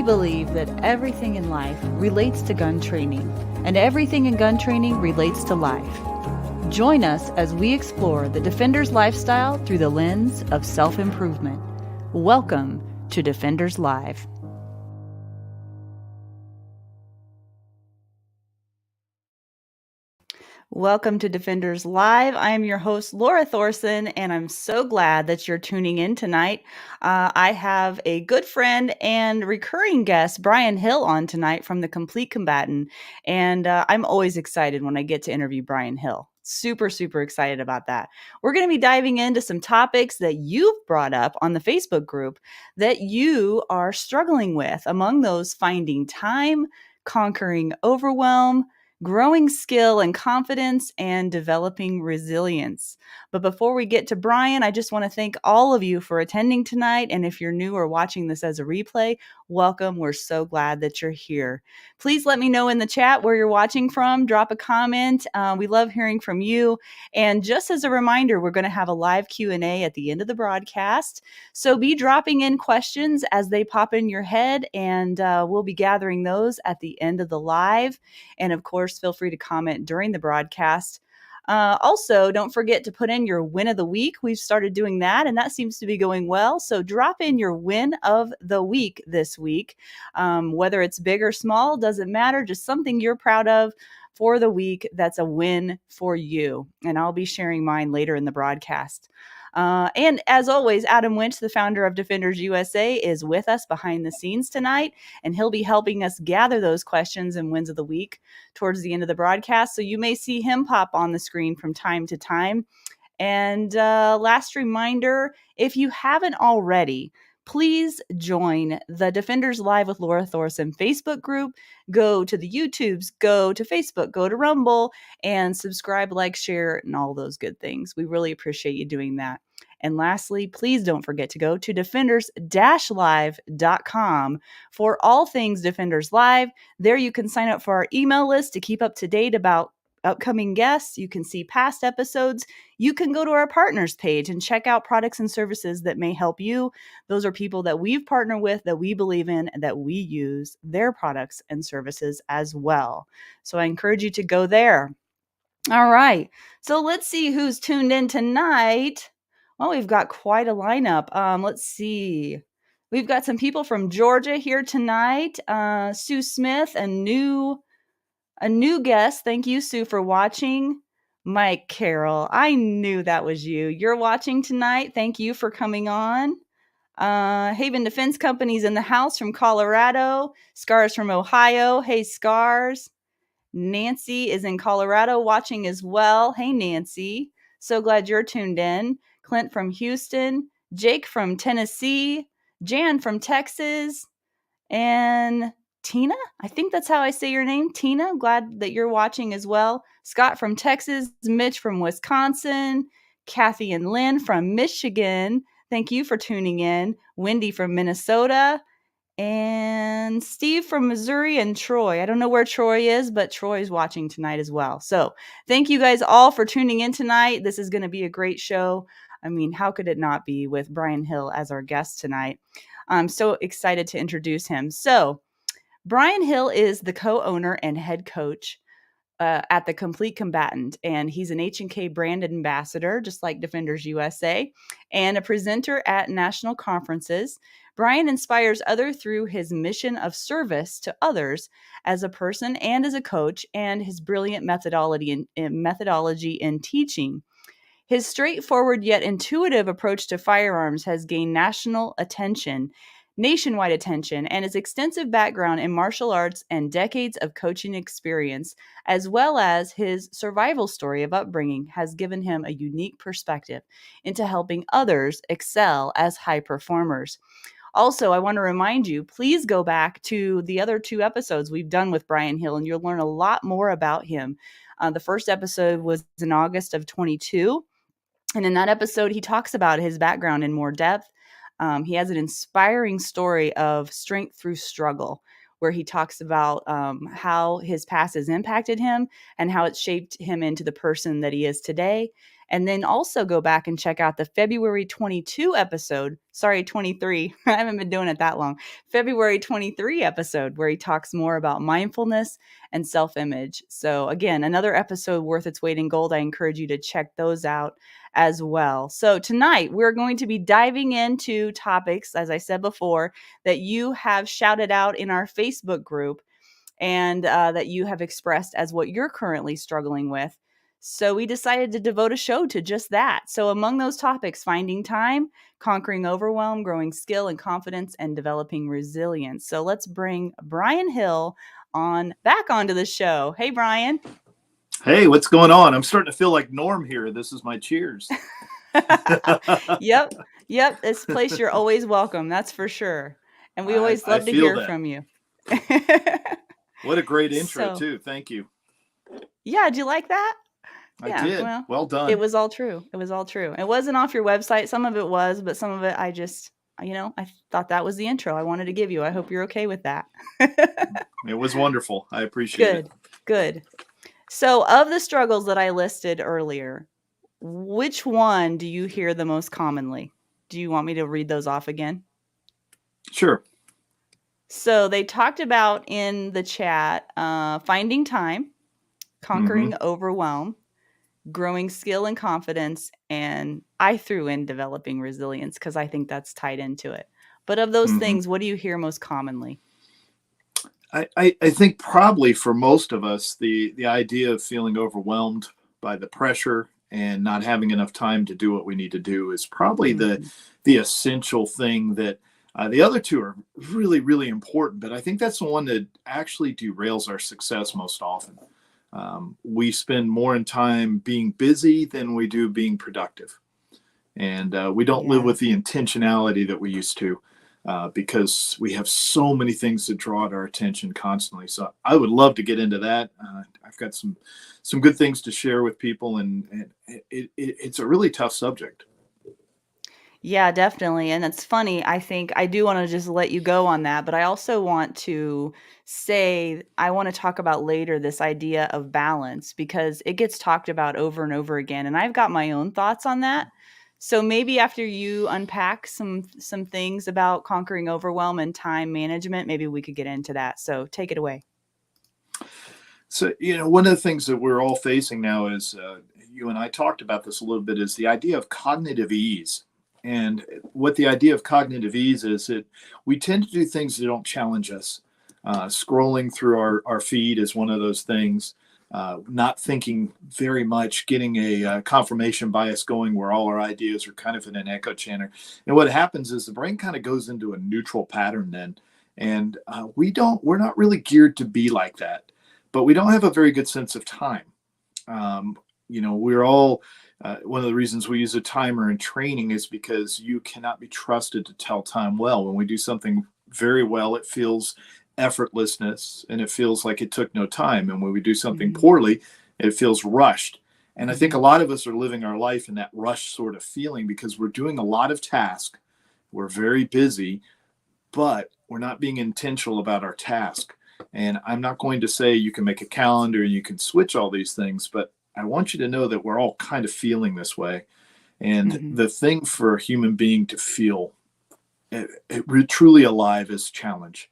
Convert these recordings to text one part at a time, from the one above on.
believe that everything in life relates to gun training, and everything in gun training relates to life. Join us as we explore the Defender's lifestyle through the lens of self-improvement. Welcome to Defenders Live. Welcome to Defenders Live. I am your host, Laura Thorson, and I'm so glad that you're tuning in tonight. I have a good friend and recurring guest, Brian Hill, on tonight from the Complete Combatant, and I'm always excited when I get to interview Brian Hill. Super, super excited about that. We're going to be diving into some topics that you've brought up on the Facebook group that you are struggling with. Among those, finding time, conquering overwhelm, growing skill and confidence, and developing resilience. But before we get to Brian, I just want to thank all of you for attending tonight. And if you're new or watching this as a replay, welcome. We're so glad that you're here. Please let me know in the chat where you're watching from. Drop a comment. We love hearing from you. And just as a reminder, we're going to have a live Q&A at the end of the broadcast. So be dropping in questions as they pop in your head, and we'll be gathering those at the end of the live. And of course, feel free to comment during the broadcast. Also, don't forget to put in your win of the week. We've started doing that, and that seems to be going well. So drop in your win of the week this week. Whether it's big or small, doesn't matter. Just something you're proud of for the week that's a win for you. And I'll be sharing mine later in the broadcast. And as always, Adam Winch, the founder of Defenders USA, is with us behind the scenes tonight, and he'll be helping us gather those questions and wins of the week towards the end of the broadcast. So you may see him pop on the screen from time to time. And last reminder, if you haven't already, please join the Defenders Live with Laura Thorson Facebook group. Go to the YouTubes, go to Facebook, go to Rumble, and subscribe, like, share, and all those good things. We really appreciate you doing that. And lastly, please don't forget to go to defenders-live.com for all things Defenders Live. There you can sign up for our email list to keep up to date about upcoming guests. You can see past episodes. You can go to our partners page and check out products and services that may help you. Those are people that we've partnered with, that we believe in, and that we use their products and services as well. So I encourage you to go there. All right. So let's see who's tuned in tonight. Well, we've got quite a lineup. Let's see. We've got some people from Georgia here tonight. Sue Smith, a new guest. Thank you, Sue, for watching. Mike Carroll, I knew that was you. You're watching tonight. Thank you for coming on. Haven Defense Company's in the house from Colorado. Scars from Ohio. Hey, Scars. Nancy is in Colorado watching as well. Hey, Nancy. So glad you're tuned in. Clint from Houston. Jake from Tennessee. Jan from Texas. And Tina, I think that's how I say your name. Tina, glad that you're watching as well. Scott from Texas, Mitch from Wisconsin, Kathy and Lynn from Michigan. Thank you for tuning in. Wendy from Minnesota, and Steve from Missouri, and Troy. I don't know where Troy is, but Troy's watching tonight as well. So thank you guys all for tuning in tonight. This is going to be a great show. I mean, how could it not be with Brian Hill as our guest tonight? I'm so excited to introduce him. So Brian Hill is the co-owner and head coach at the Complete Combatant, and he's an H&K brand ambassador, just like Defenders USA, and a presenter at national conferences. Brian inspires others through his mission of service to others as a person and as a coach, and his brilliant methodology in teaching. His straightforward yet intuitive approach to firearms has gained nationwide attention, and his extensive background in martial arts and decades of coaching experience, as well as his survival story of upbringing, has given him a unique perspective into helping others excel as high performers. Also, I want to remind you, please go back to the other 2 episodes we've done with Brian Hill, and you'll learn a lot more about him. The first episode was in August of 22. And in that episode, he talks about his background in more depth. He has an inspiring story of strength through struggle, where he talks about how his past has impacted him and how it's shaped him into the person that he is today. And then also go back and check out the February 22 episode. Sorry, 23. I haven't been doing it that long. February 23 episode where he talks more about mindfulness and self-image. So again, another episode worth its weight in gold. I encourage you to check those out as well. So tonight we're going to be diving into topics, as I said before, that you have shouted out in our Facebook group and that you have expressed as what you're currently struggling with. So we decided to devote a show to just that. So among those topics, finding time, conquering overwhelm, growing skill and confidence, and developing resilience. So let's bring Brian Hill back onto the show. Hey, Brian. Hey, what's going on? I'm starting to feel like Norm here. This is my cheers. Yep. This place, you're always welcome. That's for sure. And we always I love to feel hear that. from you. What a great intro, too. Thank you. Yeah, did you like that? I did. Well done. It was all true. It wasn't off your website. Some of it was, but some of it I just, I thought that was the intro I wanted to give you. I hope you're okay with that. It was wonderful. I appreciate it. Good. So of the struggles that I listed earlier, which one do you hear the most commonly? Do you want me to read those off again? Sure. So they talked about in the chat, finding time, conquering overwhelm, growing skill and confidence, and I threw in developing resilience because I think that's tied into it. But of those things, what do you hear most commonly? I think probably for most of us, the idea of feeling overwhelmed by the pressure and not having enough time to do what we need to do is probably the essential thing that the other two are really, really important. But I think that's the one that actually derails our success most often. We spend more time being busy than we do being productive. And we don't live with the intentionality that we used to because we have so many things that draw our attention constantly. So I would love to get into that. I've got some good things to share with people, and it's a really tough subject. Yeah, definitely. And it's funny. I think I do want to just let you go on that, but I also want to say, I want to talk about later this idea of balance because it gets talked about over and over again. And I've got my own thoughts on that. So maybe after you unpack some things about conquering overwhelm and time management, maybe we could get into that. So take it away. So, one of the things that we're all facing now is, you and I talked about this a little bit, is the idea of cognitive ease. And what the idea of cognitive ease is that we tend to do things that don't challenge us. Scrolling through our feed is one of those things. Not thinking very much, getting a confirmation bias going where all our ideas are kind of in an echo chamber. And what happens is the brain kind of goes into a neutral pattern then. And we're not really geared to be like that. But we don't have a very good sense of time. We're all... one of the reasons we use a timer in training is because you cannot be trusted to tell time well. When we do something very well, it feels effortlessness and it feels like it took no time. And when we do something poorly, it feels rushed. And I think a lot of us are living our life in that rush sort of feeling because we're doing a lot of tasks. We're very busy, but we're not being intentional about our task. And I'm not going to say you can make a calendar and you can switch all these things, but I want you to know that we're all kind of feeling this way. And the thing for a human being to feel truly alive is challenge.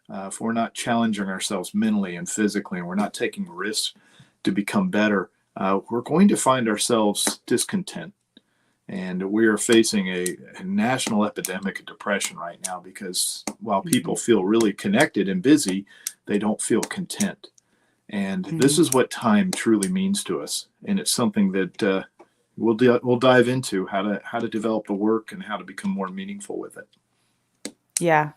If we're not challenging ourselves mentally and physically, and we're not taking risks to become better, we're going to find ourselves discontent. And we are facing a national epidemic of depression right now because while people feel really connected and busy, they don't feel content. And this is what time truly means to us. And it's something that we'll dive into how to develop the work and how to become more meaningful with it. Yeah.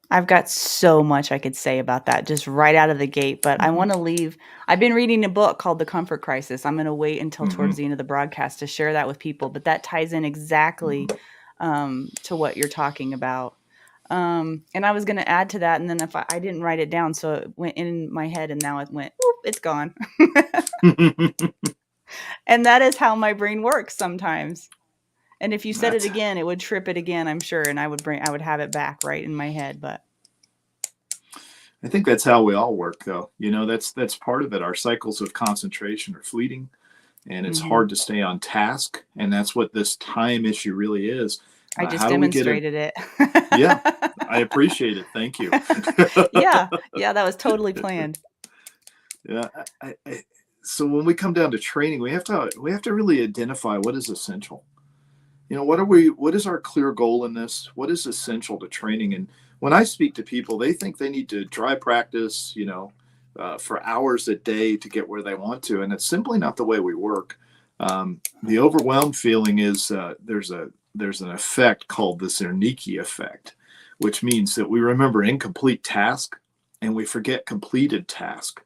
I've got so much I could say about that just right out of the gate, but I want to leave. I've been reading a book called The Comfort Crisis. I'm going to wait until towards the end of the broadcast to share that with people, but that ties in exactly to what you're talking about. And I was going to add to that, and then if I didn't write it down, so it went in my head, and now it went, whoop, it's gone. And that is how my brain works sometimes. And if you said it again, it would trip it again, I'm sure, and I would have it back right in my head. But I think that's how we all work, though. That's part of it. Our cycles of concentration are fleeting. and it's Mm-hmm. hard to stay on task. And that's what this time issue really is. I just How do we get it? demonstrated it. Yeah, I appreciate it. Thank you. Yeah. Yeah, that was totally planned. Yeah. So when we come down to training, we have to really identify what is essential. What is our clear goal in this? What is essential to training? And when I speak to people, they think they need to dry practice, for hours a day to get where they want to. And it's simply not the way we work. The overwhelmed feeling is there's an effect called the Zernike effect, which means that we remember incomplete task and we forget completed task.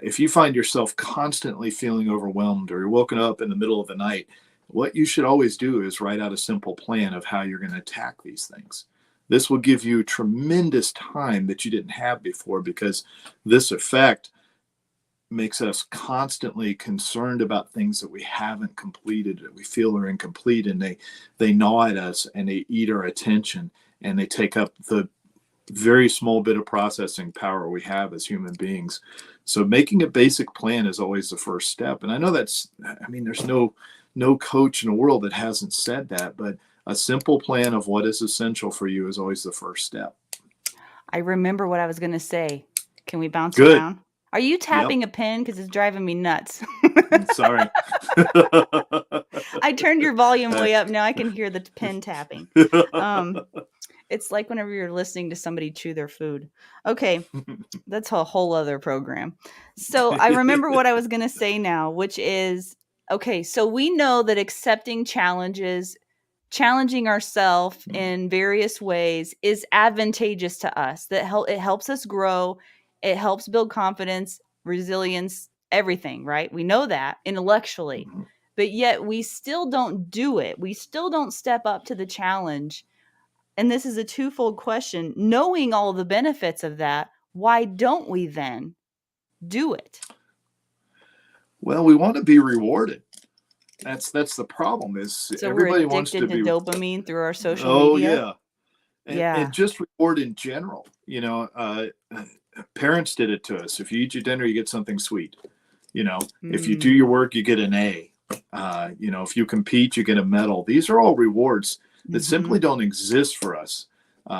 If you find yourself constantly feeling overwhelmed or you're woken up in the middle of the night, what you should always do is write out a simple plan of how you're going to attack these things. This will give you tremendous time that you didn't have before, because this effect makes us constantly concerned about things that we haven't completed, that we feel are incomplete, and they gnaw at us and they eat our attention, and they take up the very small bit of processing power we have as human beings. So making a basic plan is always the first step. And I know there's no coach in the world that hasn't said that, but a simple plan of what is essential for you is always the first step. I remember what I was going to say. Can we bounce Good. around? Are you Yep. tapping a pen? Because it's driving me nuts. Sorry. I turned your volume way up. Now I can hear the pen tapping. It's like whenever you're listening to somebody chew their food. Okay, that's a whole other program. So I remember what I was going to say now, which is, okay, so we know that accepting challenges, challenging ourselves in various ways is advantageous to us. It helps us grow. It helps build confidence, resilience, everything, right? We know that intellectually, but yet we still don't do it. We still don't step up to the challenge. And this is a twofold question. Knowing all the benefits of that, why don't we then do it? Well, we want to be rewarded. That's the problem. Is So we're everybody wants to addicted to be. dopamine through our social Oh media. yeah, Yeah. and just reward in general. Parents did it to us. If you eat your dinner, you get something sweet. If you do your work, you get an A. If you compete, you get a medal. These are all rewards that simply don't exist for us.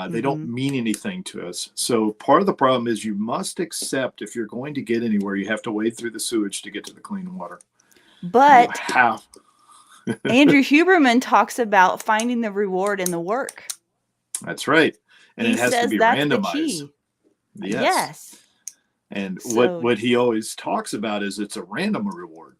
They don't mean anything to us. So part of the problem is you must accept, if you're going to get anywhere, you have to wade through the sewage to get to the clean water. But you have. Andrew Huberman talks about finding the reward in the work. That's right. And He it has to says be that's the randomized. key. Yes. And what he always talks about is it's a random reward.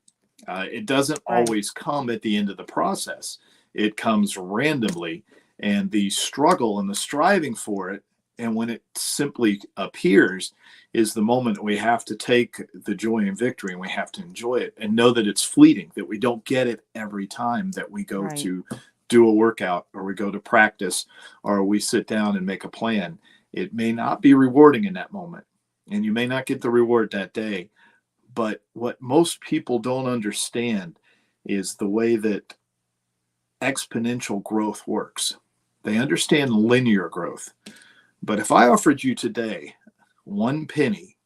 It doesn't always come at the end of the process. It comes randomly, and the struggle and the striving for it, and when it simply appears, is the moment we have to take the joy and victory, and we have to enjoy it and know that it's fleeting, that we don't get it every time that we go to do a workout, or we go to practice, or we sit down and make a plan. It may not be rewarding in that moment, and you may not get the reward that day. But what most people don't understand is the way that exponential growth works. They understand linear growth. But if I offered you today 1 penny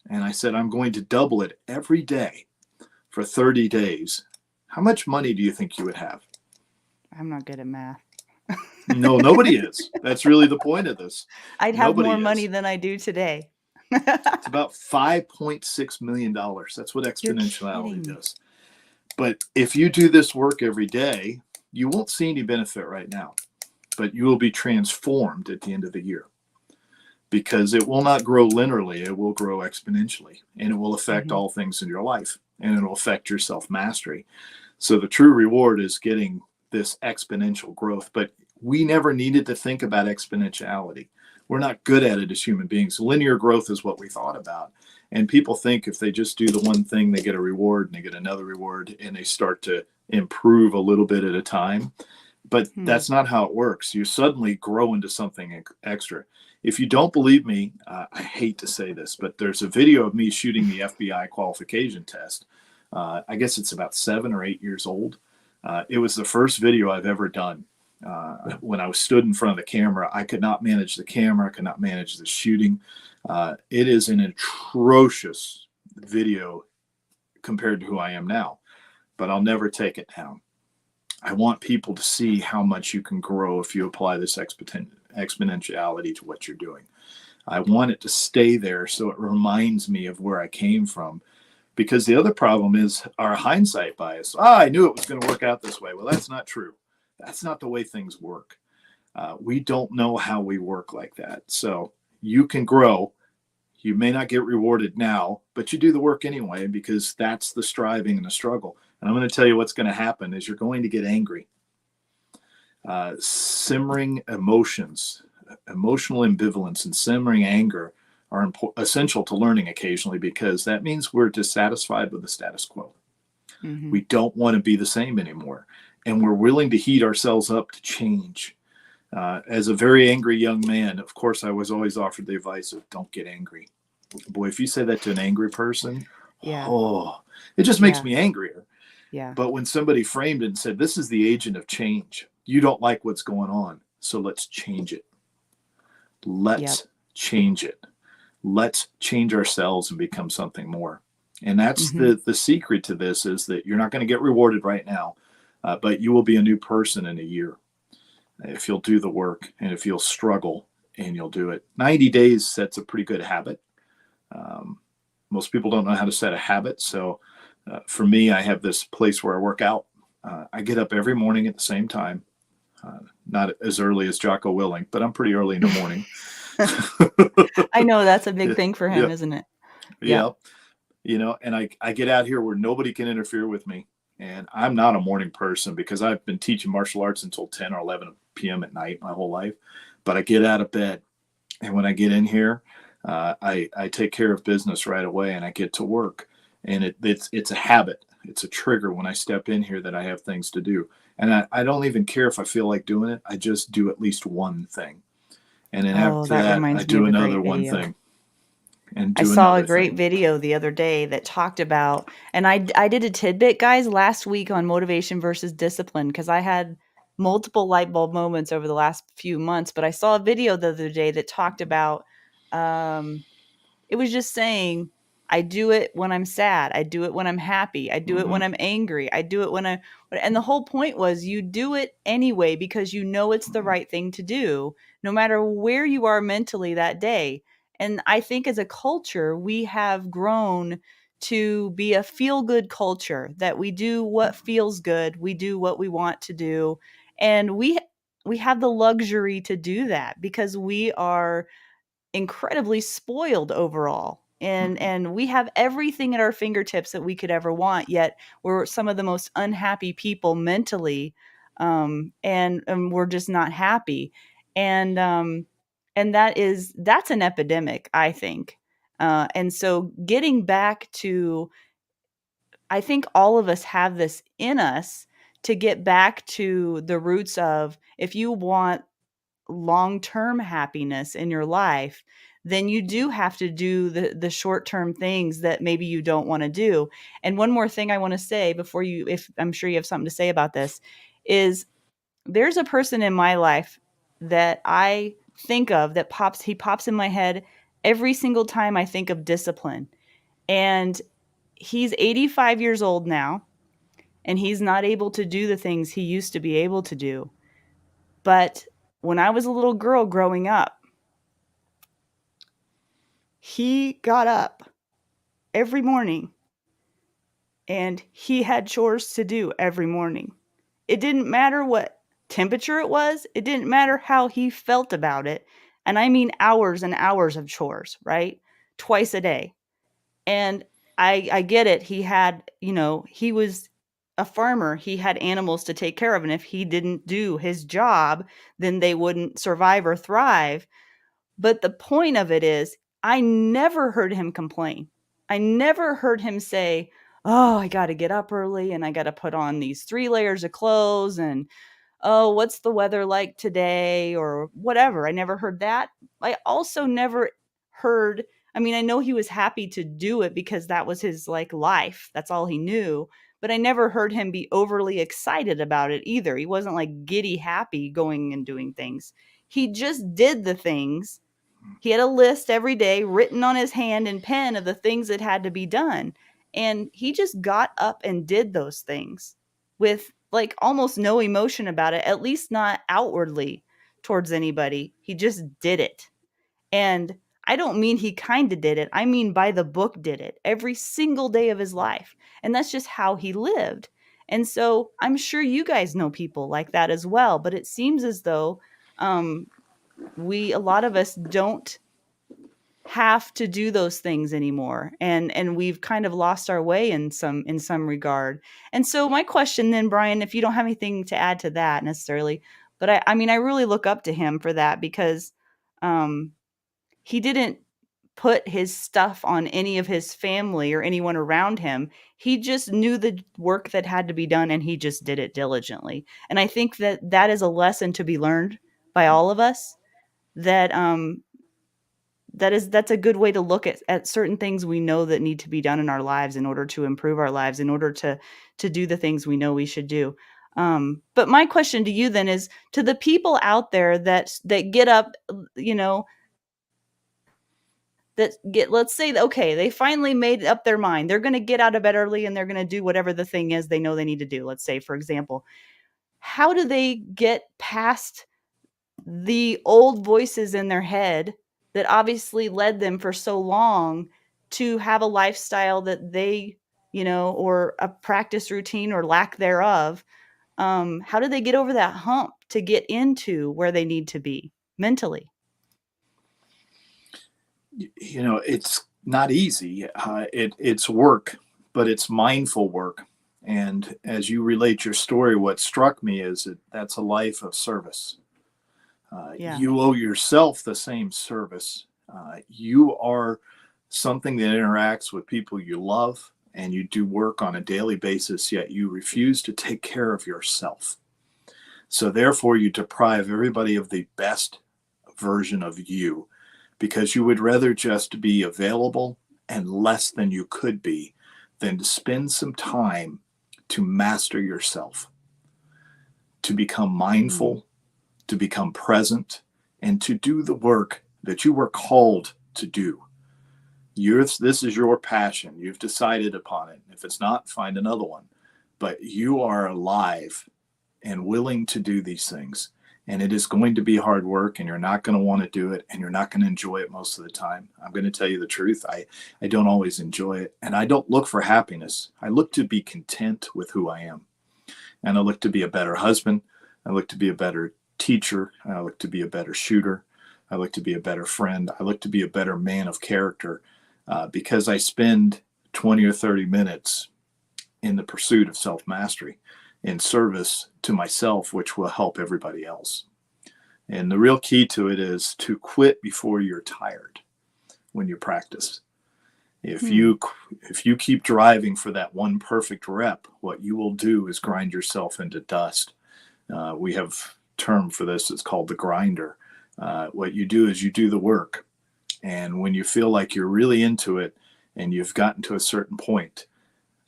and I said I'm going to double it every day for 30 days, how much money do you think you would have? I'm not good at math. No, nobody is. That's really the point of this. I'd have more money than I do today. It's about $5.6 million. That's what exponentiality does. But if you do this work every day, you won't see any benefit right now, but you will be transformed at the end of the year, because it will not grow linearly. It will grow exponentially, and it will affect all things in your life, and it will affect your self-mastery. So the true reward is getting this exponential growth, but we never needed to think about exponentiality. We're not good at it as human beings. Linear growth is what we thought about. And people think if they just do the one thing, they get a reward and they get another reward and they start to improve a little bit at a time. But that's not how it works. You suddenly grow into something extra. If you don't believe me, I hate to say this, but there's a video of me shooting the FBI qualification test. I guess it's about 7 or 8 years old. It was the first video I've ever done. When I was stood in front of the camera, I could not manage the camera, I could not manage the shooting. It is an atrocious video compared to who I am now. but I'll never take it down. I want people to see how much you can grow if you apply this exponentiality to what you're doing. I want it to stay there so it reminds me of where I came from. Because the other problem is our hindsight bias. I knew it was going to work out this way. Well, that's not true. That's not the way things work. We don't know how we work like that. So you can grow. You may not get rewarded now, but you do the work anyway, because that's the striving and the struggle. And I'm going to tell you what's going to happen is you're going to get angry. Simmering emotions, emotional ambivalence and simmering anger are essential to learning occasionally, because that means we're dissatisfied with the status quo. Mm-hmm. We don't want to be the same anymore. And we're willing to heat ourselves up to change. As a very angry young man, of course, I was always offered the advice of don't get angry. Boy, if you say that to an angry person, it just makes me angrier. Yeah. But when somebody framed it and said, this is the agent of change, you don't like what's going on, so let's change it. Let's change it. Let's change ourselves and become something more. And that's the secret to this, is that you're not going to get rewarded right now, but you will be a new person in a year if you'll do the work and if you'll struggle and you'll do it. 90 days sets a pretty good habit. Most people don't know how to set a habit. So for me, I have this place where I work out. I get up every morning at the same time, not as early as Jocko Willing, but I'm pretty early in the morning. I know that's a big thing for him, isn't it? Yeah. You know, and I get out here where nobody can interfere with me. And I'm not a morning person because I've been teaching martial arts until 10 or 11 p.m. at night my whole life. But I get out of bed. And when I get in here, I take care of business right away and I get to work. And it's a habit. It's a trigger when I step in here that I have things to do. And I don't even care if I feel like doing it. I just do at least one thing. And then after that I do another one thing. And I saw a great video the other day that talked about, and I did a tidbit, guys, last week on motivation versus discipline, because I had multiple light bulb moments over the last few months. But I saw a video the other day that talked about, it was just saying, I do it when I'm sad. I do it when I'm happy. I do it when I'm angry. I do it and the whole point was you do it anyway because you know it's the right thing to do, no matter where you are mentally that day. And I think as a culture, we have grown to be a feel-good culture, that we do what feels good. We do what we want to do. And we have the luxury to do that because we are incredibly spoiled overall. And we have everything at our fingertips that we could ever want, yet we're some of the most unhappy people mentally, and we're just not happy. And that's an epidemic, I think. And so getting back to, I think all of us have this in us to get back to the roots of, if you want long-term happiness in your life, then you do have to do the short-term things that maybe you don't want to do. And one more thing I want to say before you, if I'm sure you have something to say about this, is there's a person in my life that I think of that pops in my head every single time I think of discipline. And he's 85 years old now, and he's not able to do the things he used to be able to do. But when I was a little girl growing up, he got up every morning and he had chores to do every morning. It didn't matter what temperature it was. It didn't matter how he felt about it. And I mean hours and hours of chores, right? Twice a day. And I get it. He had, he was a farmer. He had animals to take care of. And if he didn't do his job, then they wouldn't survive or thrive. But the point of it is, I never heard him complain. I never heard him say, oh, I got to get up early and I got to put on these 3 layers of clothes and, oh, what's the weather like today or whatever. I never heard that. I also never heard, I mean, I know he was happy to do it because that was his life. That's all he knew. But I never heard him be overly excited about it either. He wasn't giddy happy going and doing things. He just did the things. He had a list every day written on his hand in pen of the things that had to be done. And he just got up and did those things with like almost no emotion about it, at least not outwardly towards anybody. He just did it. And I don't mean he kind of did it. I mean by the book did it every single day of his life. And that's just how he lived. And so I'm sure you guys know people like that as well. But it seems as though um, a lot of us don't have to do those things anymore, and we've kind of lost our way in some regard. And so my question then, Brian, if you don't have anything to add to that necessarily, but I mean I really look up to him for that, because um he didn't put his stuff on any of his family or anyone around him. He just knew the work that had to be done, and he just did it diligently. And I think that that is a lesson to be learned by all of us, that that's a good way to look at certain things we know that need to be done in our lives in order to improve our lives, in order to do the things we know we should do. But my question to you then is, to the people out there that get up, you know, that get, let's say, okay, they finally made up their mind. They're going to get out of bed early and they're going to do whatever the thing is they know they need to do. Let's say, for example, how do they get past the old voices in their head that obviously led them for so long to have a lifestyle that they, or a practice routine or lack thereof? How do they get over that hump to get into where they need to be mentally? It's not easy. It's work, but it's mindful work. And as you relate your story, what struck me is that that's a life of service. Yeah. You owe yourself the same service. You are something that interacts with people you love, and you do work on a daily basis, yet you refuse to take care of yourself. So therefore, you deprive everybody of the best version of you, because you would rather just be available and less than you could be than to spend some time to master yourself, to become Mm. mindful, to become present, and to do the work that you were called to do. This is your passion. You've decided upon it. If it's not, find another one. But you are alive and willing to do these things. And it is going to be hard work, and you're not going to want to do it, and you're not going to enjoy it most of the time. I'm going to tell you the truth. I don't always enjoy it, and I don't look for happiness. I look to be content with who I am. And I look to be a better husband. I look to be a better teacher. I look to be a better shooter. I look to be a better friend. I look to be a better man of character, because I spend 20 or 30 minutes in the pursuit of self-mastery, in service to myself, which will help everybody else. And the real key to it is to quit before you're tired when you practice. If Hmm. you if you keep driving for that one perfect rep, what you will do is grind yourself into dust. We have a term for this. It's called the grinder. What you do is you do the work, and when you feel like you're really into it and you've gotten to a certain point,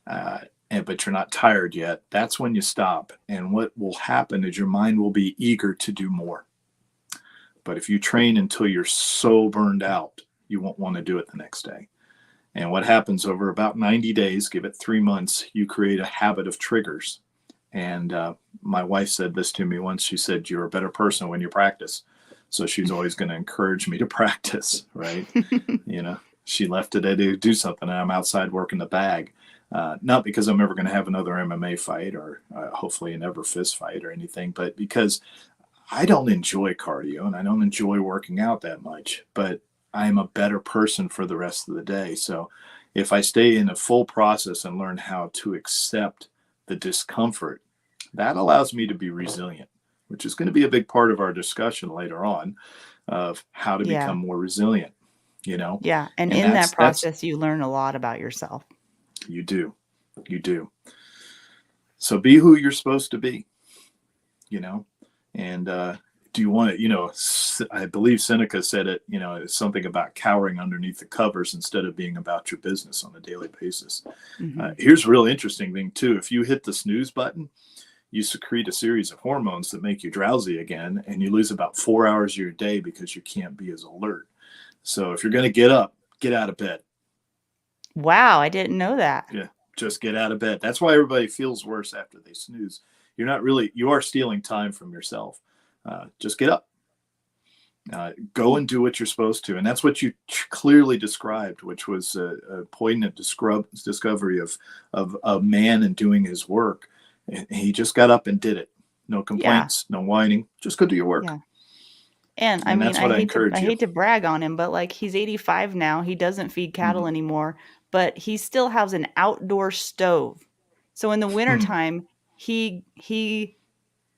but you're not tired yet, that's when you stop. And what will happen is your mind will be eager to do more. But if you train until you're so burned out, you won't want to do it the next day. And what happens over about 90 days, give it 3 months, you create a habit of triggers. And my wife said this to me once. She said, "You're a better person when you practice." So she's always going to encourage me to practice, right? She left today to do something, and I'm outside working the bag. Not because I'm ever going to have another MMA fight, or hopefully never fist fight or anything, but because I don't enjoy cardio and I don't enjoy working out that much, but I am a better person for the rest of the day. So if I stay in a full process and learn how to accept the discomfort, that allows me to be resilient, which is going to be a big part of our discussion later on, of how to become Yeah. more resilient, you know? Yeah. And And in that that's process, you learn a lot about yourself. you do. You do. So be who you're supposed to be, you know? And do you want to, I believe Seneca said it, it's something about cowering underneath the covers instead of being about your business on a daily basis. Hmm. Here's a real interesting thing too. If you hit the snooze button, you secrete a series of hormones that make you drowsy again, and you lose about 4 hours of your day because you can't be as alert. So if you're going to get up, get out of bed. Wow, I didn't know that. Yeah, just get out of bed. That's why everybody feels worse after they snooze. You're not really, you are stealing time from yourself. Just get up, go and do what you're supposed to. And that's what you clearly described, which was a poignant discovery of a man and doing his work. And he just got up and did it. No Yeah. complaints, no whining, just go do your work. Yeah. And I And mean, that's what I I encourage you. hate to brag on him, but like he's 85 now. He doesn't feed Mm-hmm. cattle anymore, but he still has an outdoor stove. So in the wintertime, he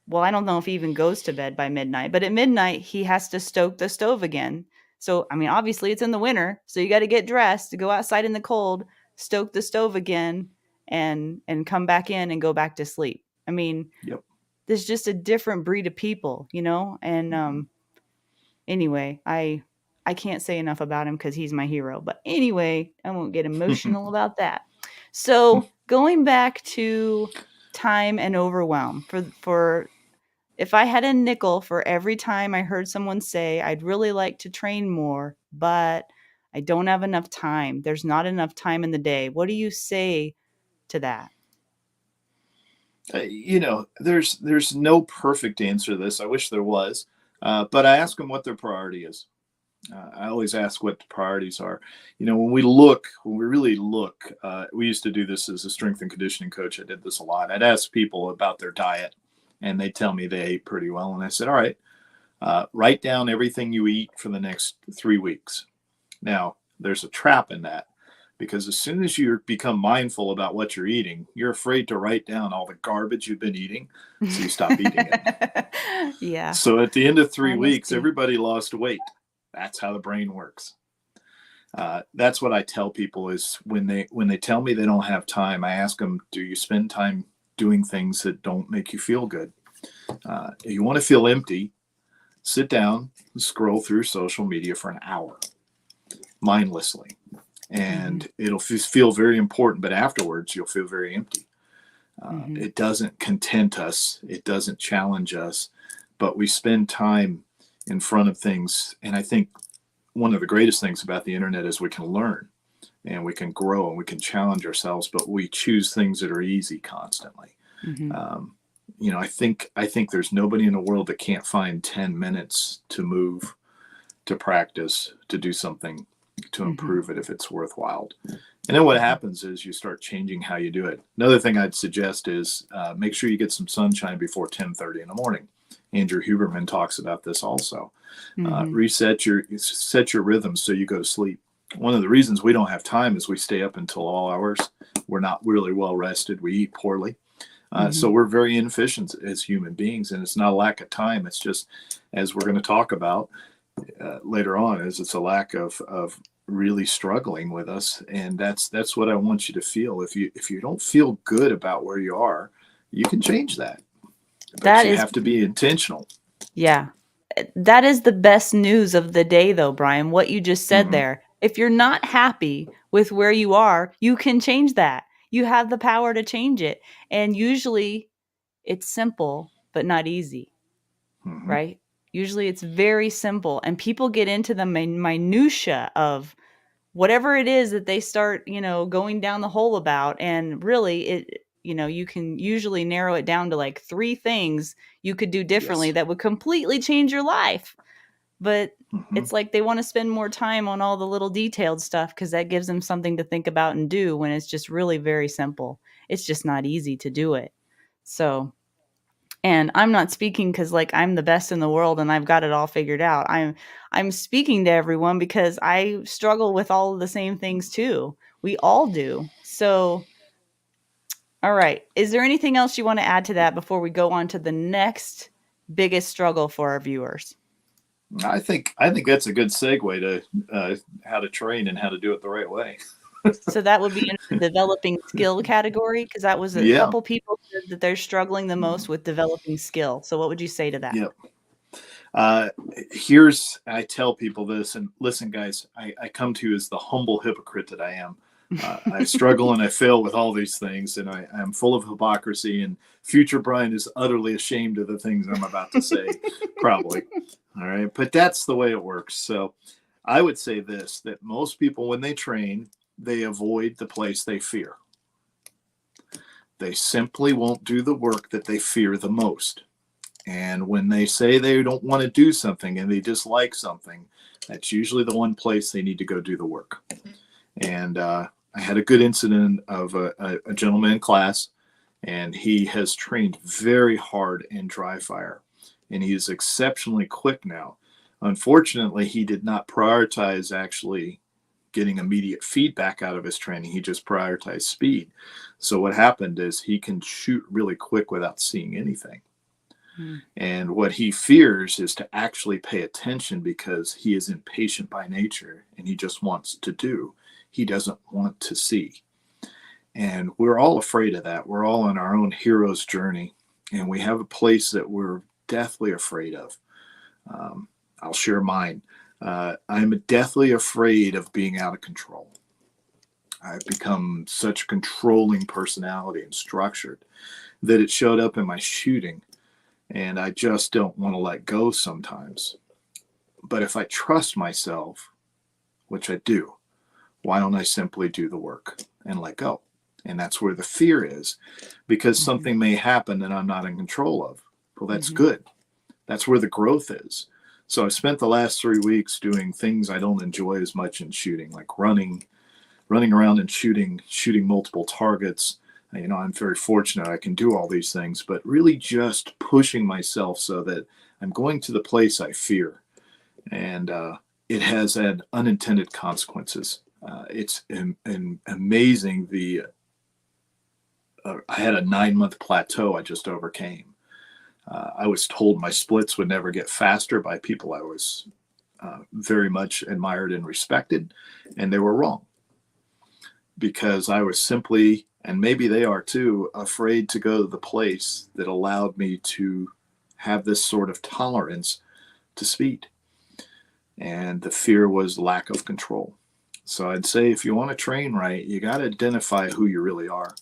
well, I don't know if he even goes to bed by midnight, but at midnight he has to stoke the stove again. So I mean, obviously it's in the winter, so you got to get dressed to go outside in the cold, stoke the stove again, and come back in and go back to sleep. I mean, Yep. there's just a different breed of people, you know? And Mm-hmm. anyway, I can't say enough about him because he's my hero. But anyway, I won't get emotional about that. So going back to time and overwhelm for if I had a nickel for every time I heard someone say I'd really like to train more, but I don't have enough time. There's not enough time in the day. What do you say to that? There's no perfect answer to this. I wish there was, but I ask them what their priority is. I always ask what the priorities are. When we really look, we used to do this as a strength and conditioning coach. I did this a lot. I'd ask people about their diet, and they'd tell me they ate pretty well. And I said, all right, write down everything you eat for the next 3 weeks. Now, there's a trap in that because as soon as you become mindful about what you're eating, you're afraid to write down all the garbage you've been eating. So you stop eating it. Yeah, So at the end of 3 weeks, honesty. everybody lost weight. That's how the brain works. That's what I tell people is when they tell me they don't have time, I ask them, do you spend time doing things that don't make you feel good? If you want to feel empty, sit down and scroll through social media for an hour mindlessly. Mhm, And it'll feel very important, but afterwards you'll feel very empty. mhm, It doesn't content us, it doesn't challenge us, but we spend time in front of things. And I think one of the greatest things about the internet is we can learn and we can grow and we can challenge ourselves, but we choose things that are easy constantly. mhm, Um, I think there's nobody in the world that can't find 10 minutes to move, to practice, to do something to mhm, improve it if it's worthwhile. And then what mhm. happens is you start changing how you do it. Another thing I'd suggest is make sure you get some sunshine before 10:30 in the morning. Andrew Huberman talks about this also. Mhm. Set your rhythms so you go to sleep. One of the reasons we don't have time is we stay up until all hours. We're not really well rested. We eat poorly. So Mhm. we're very inefficient as human beings, and it's not a lack of time. It's just, as we're going to talk about later on, is it's a lack of really struggling with us, and that's what I want you to feel. If you don't feel good about where you are, you can change that, but That you is have to be intentional. yeah. That is the best news of the day though, Brian, what you just said Mm-hmm. there. If you're not happy with where you are, you can change that. You have the power to change it. And usually it's simple, but not easy, Mm-hmm. right? Usually it's very simple and people get into the minutia of whatever it is that they start, going down the hole about. And really, you can usually narrow it down to like three things you could do differently Yes. that would completely change your life. But Mm-hmm. it's like they want to spend more time on all the little detailed stuff because that gives them something to think about and do when it's just really very simple. It's just not easy to do it. So, and I'm not speaking because like I'm the best in the world and I've got it all figured out. I'm speaking to everyone because I struggle with all of the same things too. We all do. So, all right. Is there anything else you want to add to that before we go on to the next biggest struggle for our viewers? I think that's a good segue to how to train and how to do it the right way. So that would be in the developing skill category because that was a Yeah. couple people said that they're struggling the most with developing skill. So what would you say to that? Yep. Uh, here's I tell people this, and listen, guys, I come to you as the humble hypocrite that I am. I struggle and I fail with all these things, and I'm full of hypocrisy. And future Brian is utterly ashamed of the things I'm about to say, probably. All right, but that's the way it works. So I would say this: that most people, when they train, they avoid the place they fear. They simply won't do the work that they fear the most. And when they say they don't want to do something and they dislike something, that's usually the one place they need to go do the work. And I had a good incident of a gentleman in class, and he has trained very hard in dry fire, and he is exceptionally quick now. Unfortunately, he did not prioritize actually getting immediate feedback out of his training. He just prioritized speed. So what happened is he can shoot really quick without seeing anything. And what he fears is to actually pay attention, because he is impatient by nature and he just wants to do. He doesn't want to see. And we're all afraid of that. We're all on our own hero's journey, and we have a place that we're deathly afraid of. I'll share mine. I'm deathly afraid of being out of control. I've become such a controlling personality and structured that it showed up in my shooting. And I just don't want to let go sometimes. But if I trust myself, which I do, why don't I simply do the work and let go? And that's where the fear is, because something may happen that I'm not in control of. Well, that's good. That's where the growth is. So I spent the last 3 weeks doing things I don't enjoy as much in shooting, like running around and shooting multiple targets. I'm very fortunate I can do all these things, but really just pushing myself so that I'm going to the place I fear. And it has had unintended consequences. It's amazing. I had a 9-month plateau I just overcame. I was told my splits would never get faster by people I was very much admired and respected, and they were wrong. Because I was simply, and maybe they are too, afraid to go to the place that allowed me to have this sort of tolerance to speed. And the fear was lack of control. So I'd say if you want to train right, you got to identify who you really are.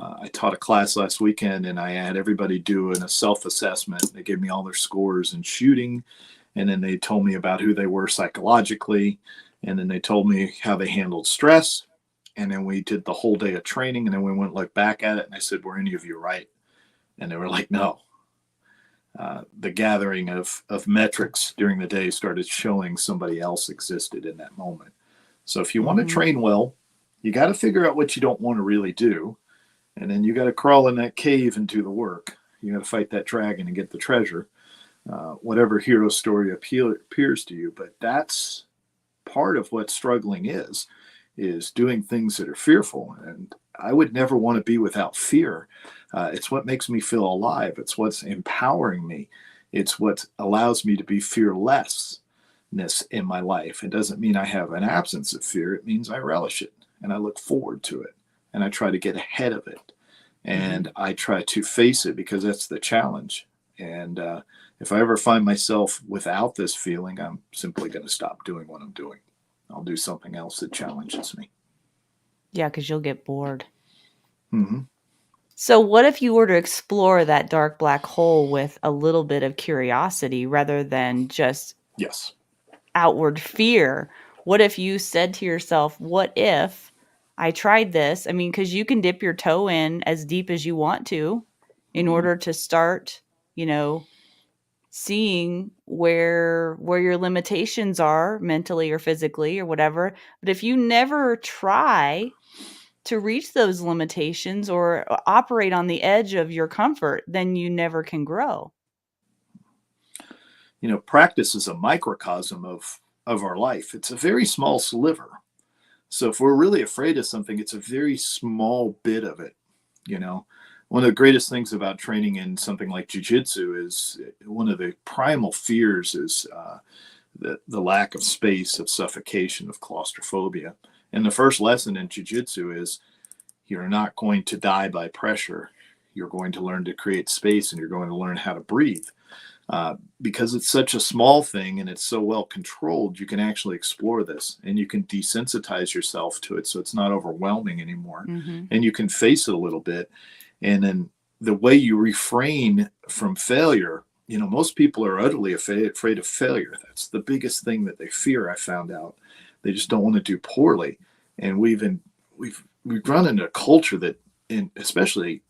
I taught a class last weekend, and I had everybody do a self-assessment. They gave me all their scores in shooting, and then they told me about who they were psychologically, and then they told me how they handled stress. And then we did the whole day of training, and then we went look back at it, and I said, were any of you right? And they were like, no. The gathering of metrics during the day started showing somebody else existed in that moment. So if you want to train well, you got to figure out what you don't want to really do. And then you got to crawl in that cave and do the work. You got to fight that dragon and get the treasure, whatever hero story appears to you. But that's part of what struggling is doing things that are fearful. And I would never want to be without fear. It's what makes me feel alive. It's what's empowering me. It's what allows me to be fearlessness in my life. It doesn't mean I have an absence of fear. It means I relish it and I look forward to it and I try to get ahead of it. And I try to face it, because that's the challenge. And if I ever find myself without this feeling, I'm simply going to stop doing what I'm doing. I'll do something else that challenges me. Yeah, because you'll get bored. Mm-hmm. So what if you were to explore that dark black hole with a little bit of curiosity rather than just outward fear? What if you said to yourself, what if I tried this? I mean, because you can dip your toe in as deep as you want to in order to start, seeing where your limitations are mentally or physically or whatever. But if you never try to reach those limitations or operate on the edge of your comfort, then you never can grow. Practice is a microcosm of our life. It's a very small sliver. So if we're really afraid of something, it's a very small bit of it. One of the greatest things about training in something like jiu-jitsu is one of the primal fears is the lack of space, of suffocation, of claustrophobia. And the first lesson in jiu-jitsu is you're not going to die by pressure. You're going to learn to create space, and you're going to learn how to breathe. Because it's such a small thing and it's so well controlled, you can actually explore this and you can desensitize yourself to it so it's not overwhelming anymore. And you can face it a little bit. And then the way you refrain from failure, most people are utterly afraid of failure. That's the biggest thing that they fear, I found out. They just don't want to do poorly. and we've run into a culture that, especially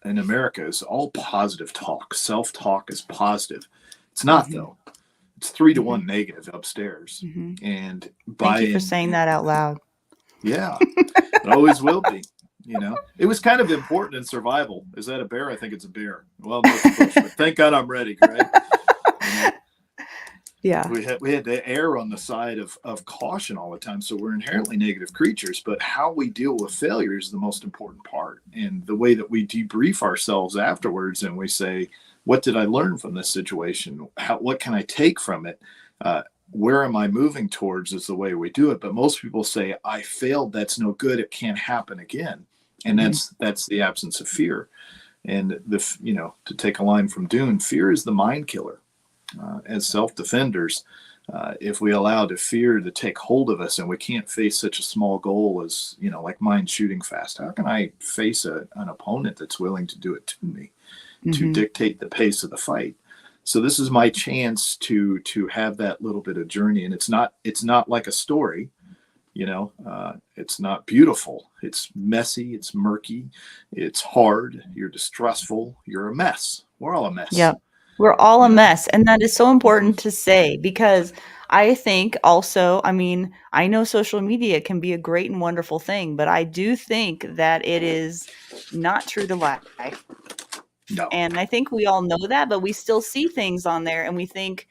in America, is all positive talk. Self talk is positive. It's not Mhm. though. It's 3 to 1 Mhm. negative upstairs, Mhm. and Thank by you for saying that out loud. yeah, it always will be. It was kind of important in survival. Is that a bear? I think it's a bear. Well, no, it's a bush, but thank God I'm ready, right? You know, Yeah. we had to err on the side of caution all the time. So we're inherently negative creatures, but how we deal with failure is the most important part. And the way that we debrief ourselves afterwards and we say, what did I learn from this situation? What can I take from it? Uh, where am I moving towards is the way we do it. But most people say, I failed. That's no good. It can't happen again. And Mhm. that's the absence of fear. And to take a line from Dune, fear is the mind killer. As self-defenders, if we allow the fear to take hold of us and we can't face such a small goal as, like mine shooting fast, how can I face an opponent that's willing to do it to me, to Mhm. dictate the pace of the fight? So this is my chance to have that little bit of journey, and it's not like a story. It's not beautiful. It's messy. It's murky. It's hard. You're distrustful. You're a mess. We're all a mess. Yep. We're all a You know. mess, and that is so Mm-hmm. important to say because I think also, I mean, I know social media can be a great and wonderful thing, but I do think that it is not true to life. No. And I think we all know that, but we still see things on there and we think,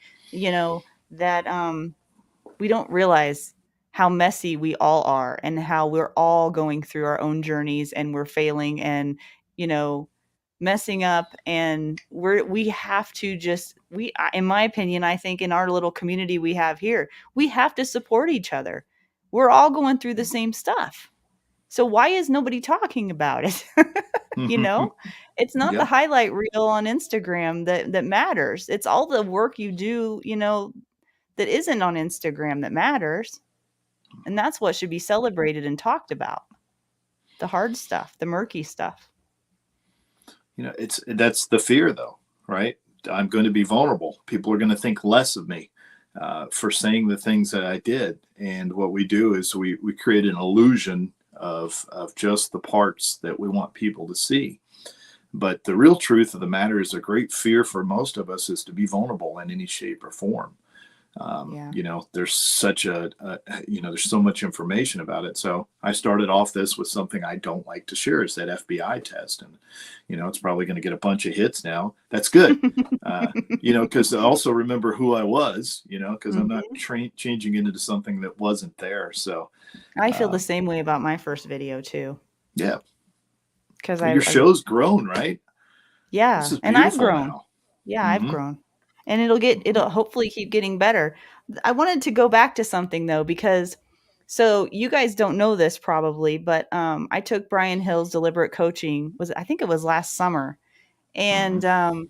that we don't realize how messy we all are and how we're all going through our own journeys and we're failing and, you know, messing up and we have to just in my opinion, I think in our little community we have here, we have to support each other. We're all going through the same stuff. So why is nobody talking about it? You know? It's not the Yeah. highlight reel on Instagram that matters. It's all the work you do, that isn't on Instagram that matters. And that's what should be celebrated and talked about. The hard stuff, the murky stuff. It's that's the fear, though, right? I'm going to be vulnerable. People are going to think less of me for saying the things that I did. And what we do is we create an illusion of just the parts that we want people to see. But the real truth of the matter is a great fear for most of us is to be vulnerable in any shape or form. Yeah. There's such there's so much information about it. So I started off this with something I don't like to share is that FBI test. And, it's probably going to get a bunch of hits now. That's good. Because I also remember who I was, because I'm not Mhm. changing into something that wasn't there. So, I feel the um, same way about my first video too, yeah, because your show's grown, right? This yeah, is and I've beautiful grown. now. Yeah, I've Mm-hmm. grown. And Mm-hmm. it'll hopefully keep getting better. I wanted to go back to something though, because so you guys don't know this probably, but I took Brian Hill's deliberate coaching I think it was last summer. Mm-hmm. And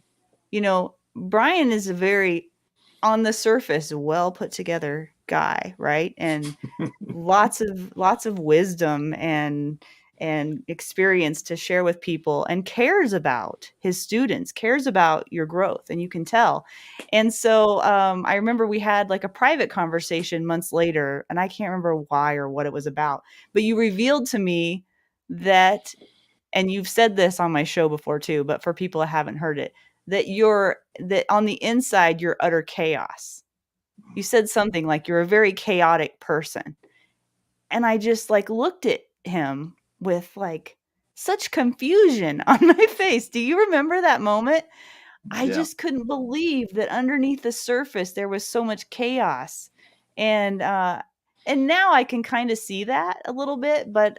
Brian is a very on the surface well put together guy, right? And lots of wisdom and experience to share with people and cares about his students, cares about your growth, and you can tell. And so I remember we had like a private conversation months later, and I can't remember why or what it was about, but you revealed to me that, and you've said this on my show before too, but for people that haven't heard it, that on the inside you're utter chaos. You said something like you're a very chaotic person. And I just like looked at him with like such confusion on my face. Do you remember that moment? I Yeah. just couldn't believe that underneath the surface there was so much chaos. And and now I can kind of see that a little bit, but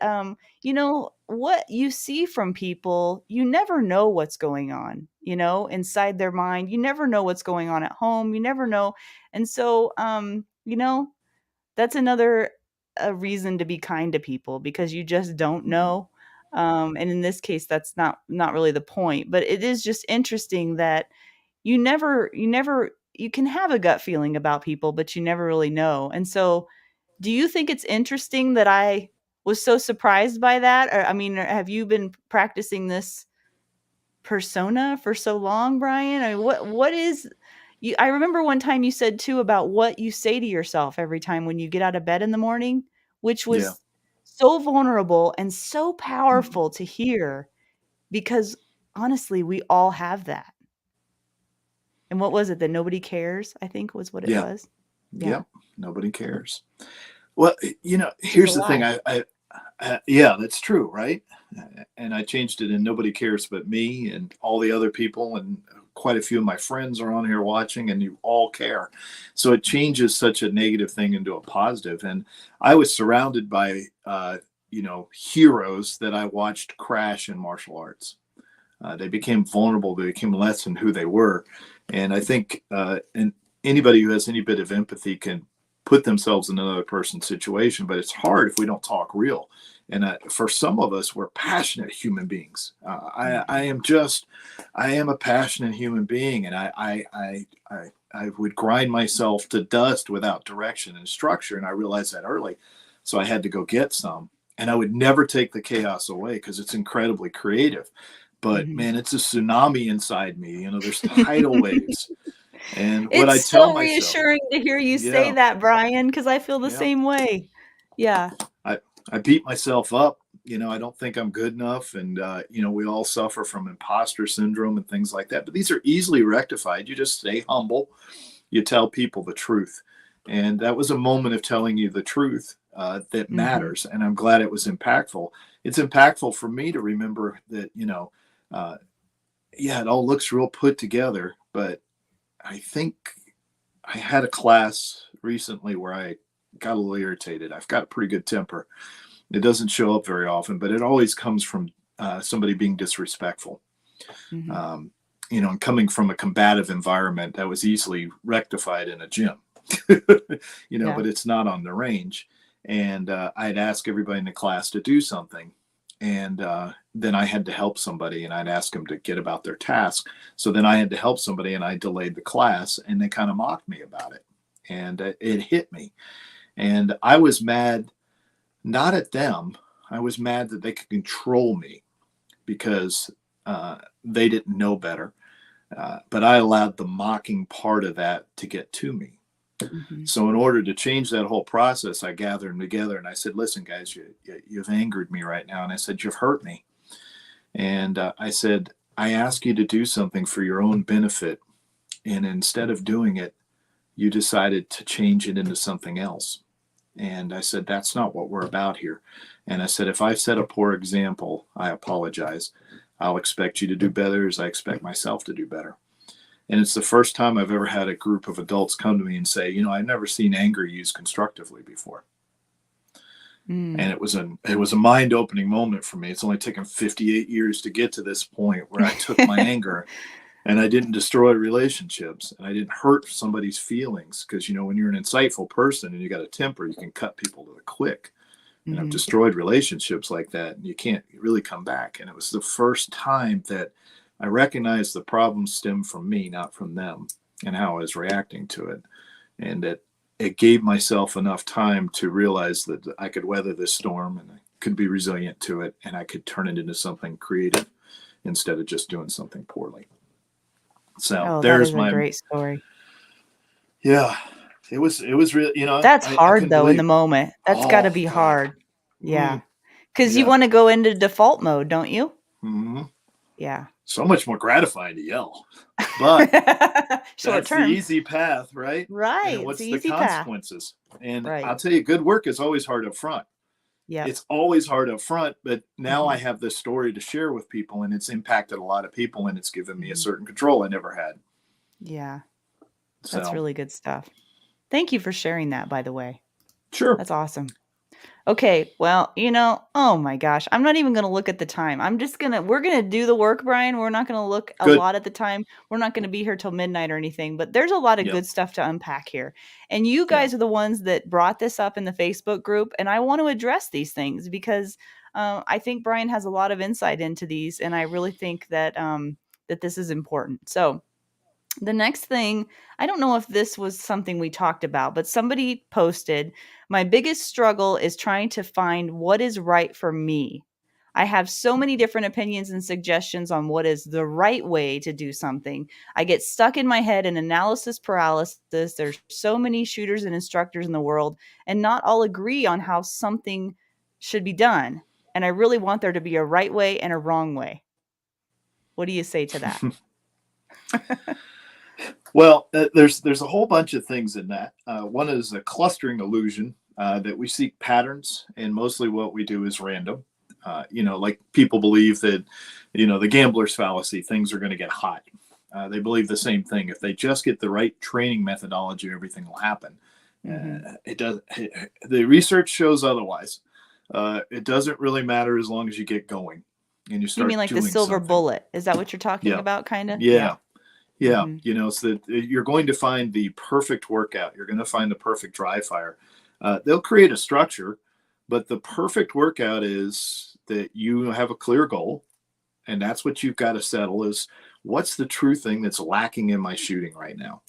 what you see from people, you never know what's going on, inside their mind. You never know what's going on at home. You never know. And so that's another a reason to be kind to people because you just don't know. And in this case, that's not really the point, but it is just interesting that you can have a gut feeling about people, but you never really know. And so, do you think it's interesting that I was so surprised by that? Or I mean, have you been practicing this persona for so long, Brian? I mean, what is you I remember one time you said too about what you say to yourself every time when you get out of bed in the morning, which Yeah. was so vulnerable and so Mhm. powerful to hear because honestly, we all have that. And what was it that nobody cares, I think was what it Yeah. was? Yeah. Yep. Nobody cares. Well, Which is a here's the thing. lie. Yeah, that's true, right? And I changed it, and nobody cares but me and all the other people, and quite a few of my friends are on here watching, and you all care. So it changes such a negative thing into a positive. And I was surrounded by, heroes that I watched crash in martial arts. They became vulnerable. They became less than who they were. And I think, and anybody who has any bit of empathy can put themselves in another person's situation, but it's hard if we don't talk real. And for some of us, we're passionate human beings. Mhm. I am a passionate human being, and I would grind myself to dust without direction and structure. And I realized that early. So I had to go get some. And I would never take the chaos away because it's incredibly creative. But Mhm. man, it's a tsunami inside me. There's tidal waves. And what I It's tell so myself, reassuring to hear you say yeah, that, Brian, because I feel the yeah, same way. Yeah. I, I beat myself up. I don't think I'm good enough. And, we all suffer from imposter syndrome and things like that. But these are easily rectified. You just stay humble, you tell people the truth. And that was a moment of telling you the truth that Mhm. matters. And I'm glad it was impactful. It's impactful for me to remember that, uh, yeah, it all looks real put together, but I think I had a class recently where I got a little irritated. I've got a pretty good temper. It doesn't show up very often, but it always comes from somebody being disrespectful. Mhm. Um, and coming from a combative environment, that was easily rectified in a gym, Yeah. but it's not on the range. And I'd ask everybody in the class to do something. And then I had to help somebody, and I'd ask them to get about their task. So then I had to help somebody, and I delayed the class, and they kind of mocked me about it. And it hit me. And I was mad, not at them. I was mad that they could control me because they didn't know better. But I allowed the mocking part of that to get to me. Mhm. So, in order to change that whole process, I gathered them together and I said, "Listen, guys, you've angered me right now." And I said, "You've hurt me." And I said, "I ask you to do something for your own benefit. And instead of doing it, you decided to change it into something else." And I said, "That's not what we're about here." And I said, "If I set a poor example, I apologize. I'll expect you to do better as I expect myself to do better." And it's the first time I've ever had a group of adults come to me and say, "I've never seen anger used constructively before." Mm. And it was a mind opening moment for me. It's only taken 58 years to get to this point where I took my anger and I didn't destroy relationships and I didn't hurt somebody's feelings because when you're an insightful person and you got a temper, you can cut people to the quick. And I've Mhm. destroyed relationships like that, and you can't really come back. And it was the first time that I recognized the problem stemmed from me, not from them, and how I was reacting to it. And it gave myself enough time to realize that I could weather this storm and I could be resilient to it, and I could turn it into something creative instead of just doing something poorly. So Oh, that there's is a my great story. yeah. It was really That's I hard couldn't though in the believe. moment. That's gotta Oh be God. hard. Yeah, Mm, because you yeah. wanna go into default mode, don't you? Hmm. Yeah. So much more gratifying to yell. But Short that's the term. easy path, right? Right, And it's the what's the easy path. consequences? And I'll Right. tell you, good work is always hard up front. Yep. It's always hard up front, but now I Mhm. have this story to share with people, and it's impacted a lot of people, and it's given me a Mhm. certain control I never had. Yeah, that's So, really good stuff. Thank you for sharing that, by the way. sure. That's awesome. Okay, well, oh my gosh, I'm not even gonna look at the time. We're gonna do the work, Brian. We're not gonna look a Good. lot at the time. We're not gonna be here till midnight or anything, but there's a lot of Yep. good stuff to unpack here. And you Yeah. guys are the ones that brought this up in the Facebook group, and I want to address these things because I think Brian has a lot of insight into these, and I really think that this is important. So the next thing, I don't know if this was something we talked about, but somebody posted, "My biggest struggle is trying to find what is right for me. I have so many different opinions and suggestions on what is the right way to do something. I get stuck in my head in analysis paralysis. There's so many shooters and instructors in the world, and not all agree on how something should be done. And I really want there to be a right way and a wrong way. What do you say to that? Well, there's a whole bunch of things in that. One is a clustering illusion, that we seek patterns, and mostly what we do is random. Like people believe that, the gambler's fallacy, things are going to get hot. They believe the same thing. If they just get the right training methodology, everything will happen. It does. The research shows otherwise. It doesn't really matter as long as you get going and you You mean start like the doing silver something. bullet? Is that what you're talking Yeah, about, kind of? Yeah. yeah, yeah. Mm-hmm. So that you're going to find the perfect workout. You're going to find the perfect dry fire. They'll create a structure, but the perfect workout is that you have a clear goal, and that's what you've got to settle is what's the true thing that's lacking in my shooting right now.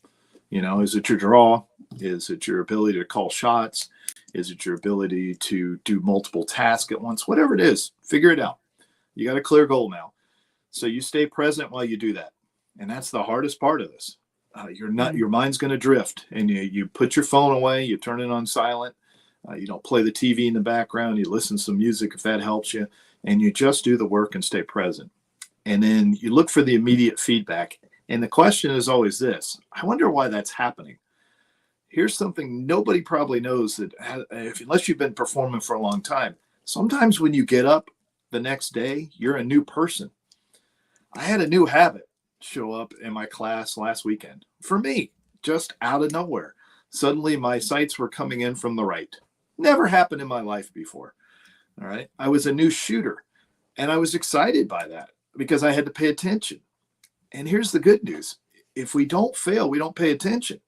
Is it your draw? Is it your ability to call shots? Is it your ability to do multiple tasks at once? Whatever it is, figure it out. You got a clear goal now. So you stay present while you do that. And that's the hardest part of this. Your mind's going to drift, and you put your phone away, you turn it on silent. You don't play the TV in the background. You listen to some music if that helps you, and you just do the work and stay present. And then you look for the immediate feedback. And the question is always this: I wonder why that's happening. Here's something nobody probably knows that unless you've been performing for a long time. Sometimes when you get up the next day, you're a new person. I had a new habit show up in my class last weekend. For me, just out of nowhere. Suddenly my sights were coming in from the right. Never happened in my life before. All right. I was a new shooter, and I was excited by that because I had to pay attention. And here's the good news: if we don't fail, we don't pay attention.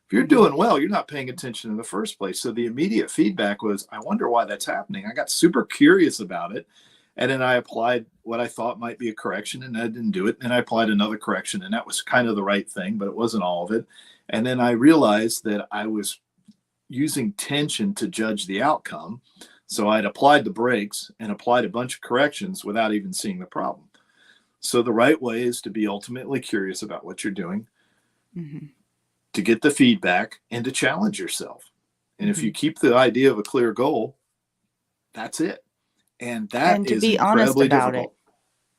If you're doing well, you're not paying attention in the first place. So the immediate feedback was, I wonder why that's happening. I got super curious about it. And then I applied what I thought might be a correction, and I didn't do it. And I applied another correction, and that was kind of the right thing, but it wasn't all of it. And then I realized that I was using tension to judge the outcome. So I'd applied the brakes and applied a bunch of corrections without even seeing the problem. So the right way is to be ultimately curious about what you're doing, to get the feedback, and to challenge yourself. And if you keep the idea of a clear goal, that's it. And that To is be honest incredibly about it. difficult.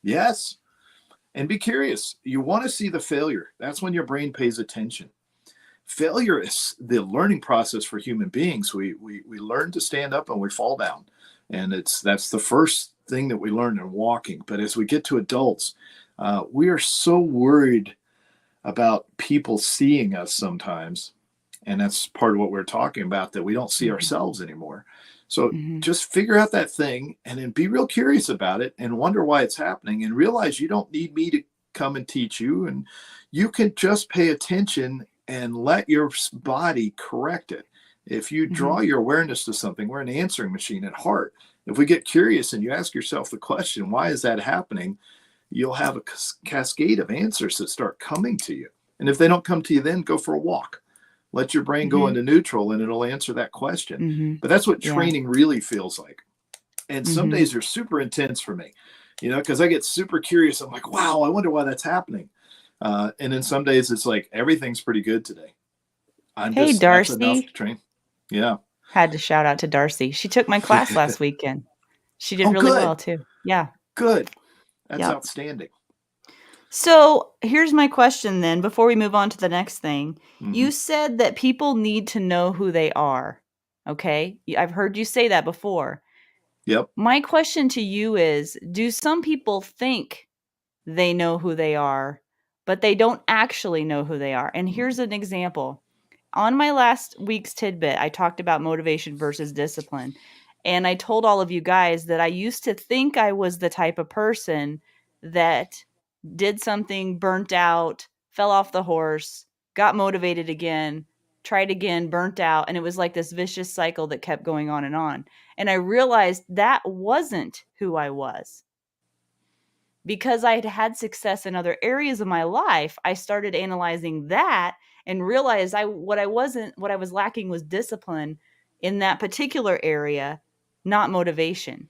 Yes. And be curious. You want to see the failure. That's when your brain pays attention. Failure is the learning process for human beings. We learn to stand up and we fall down. And that's the first thing that we learn in walking. But as we get to adults, we are so worried about people seeing us sometimes. And that's part of what we're talking about, that we don't see ourselves anymore. So just figure out that thing and then be real curious about it and wonder why it's happening, and realize you don't need me to come and teach you. And you can just pay attention and let your body correct it. If you draw your awareness to something, we're an answering machine at heart. If we get curious and you ask yourself the question, why is that happening? You'll have a cascade of answers that start coming to you. And if they don't come to you, then go for a walk. Let your brain go into neutral, and it'll answer that question. But that's what training really feels like. And some days are super intense for me, because I get super curious. I'm like, wow, I wonder why that's happening. And then some days it's like, everything's pretty good today. Hey, That's enough Darcy. to train. Yeah. Had to shout out to Darcy. She took my class last weekend. She did Oh, really good. well too. Yeah. Good. That's Yep. outstanding. So here's my question then, before we move on to the next thing. You said that people need to know who they are. Okay. I've heard you say that before. Yep. My question to you is, do some people think they know who they are, but they don't actually know who they are? And here's an example. On my last week's tidbit, I talked about motivation versus discipline. And I told all of you guys that I used to think I was the type of person that did something, burnt out, fell off the horse, got motivated again, tried again, burnt out. And it was like this vicious cycle that kept going on. And I realized that wasn't who I was. Because I had had success in other areas of my life, I started analyzing that and realized what I was lacking was discipline in that particular area, not motivation.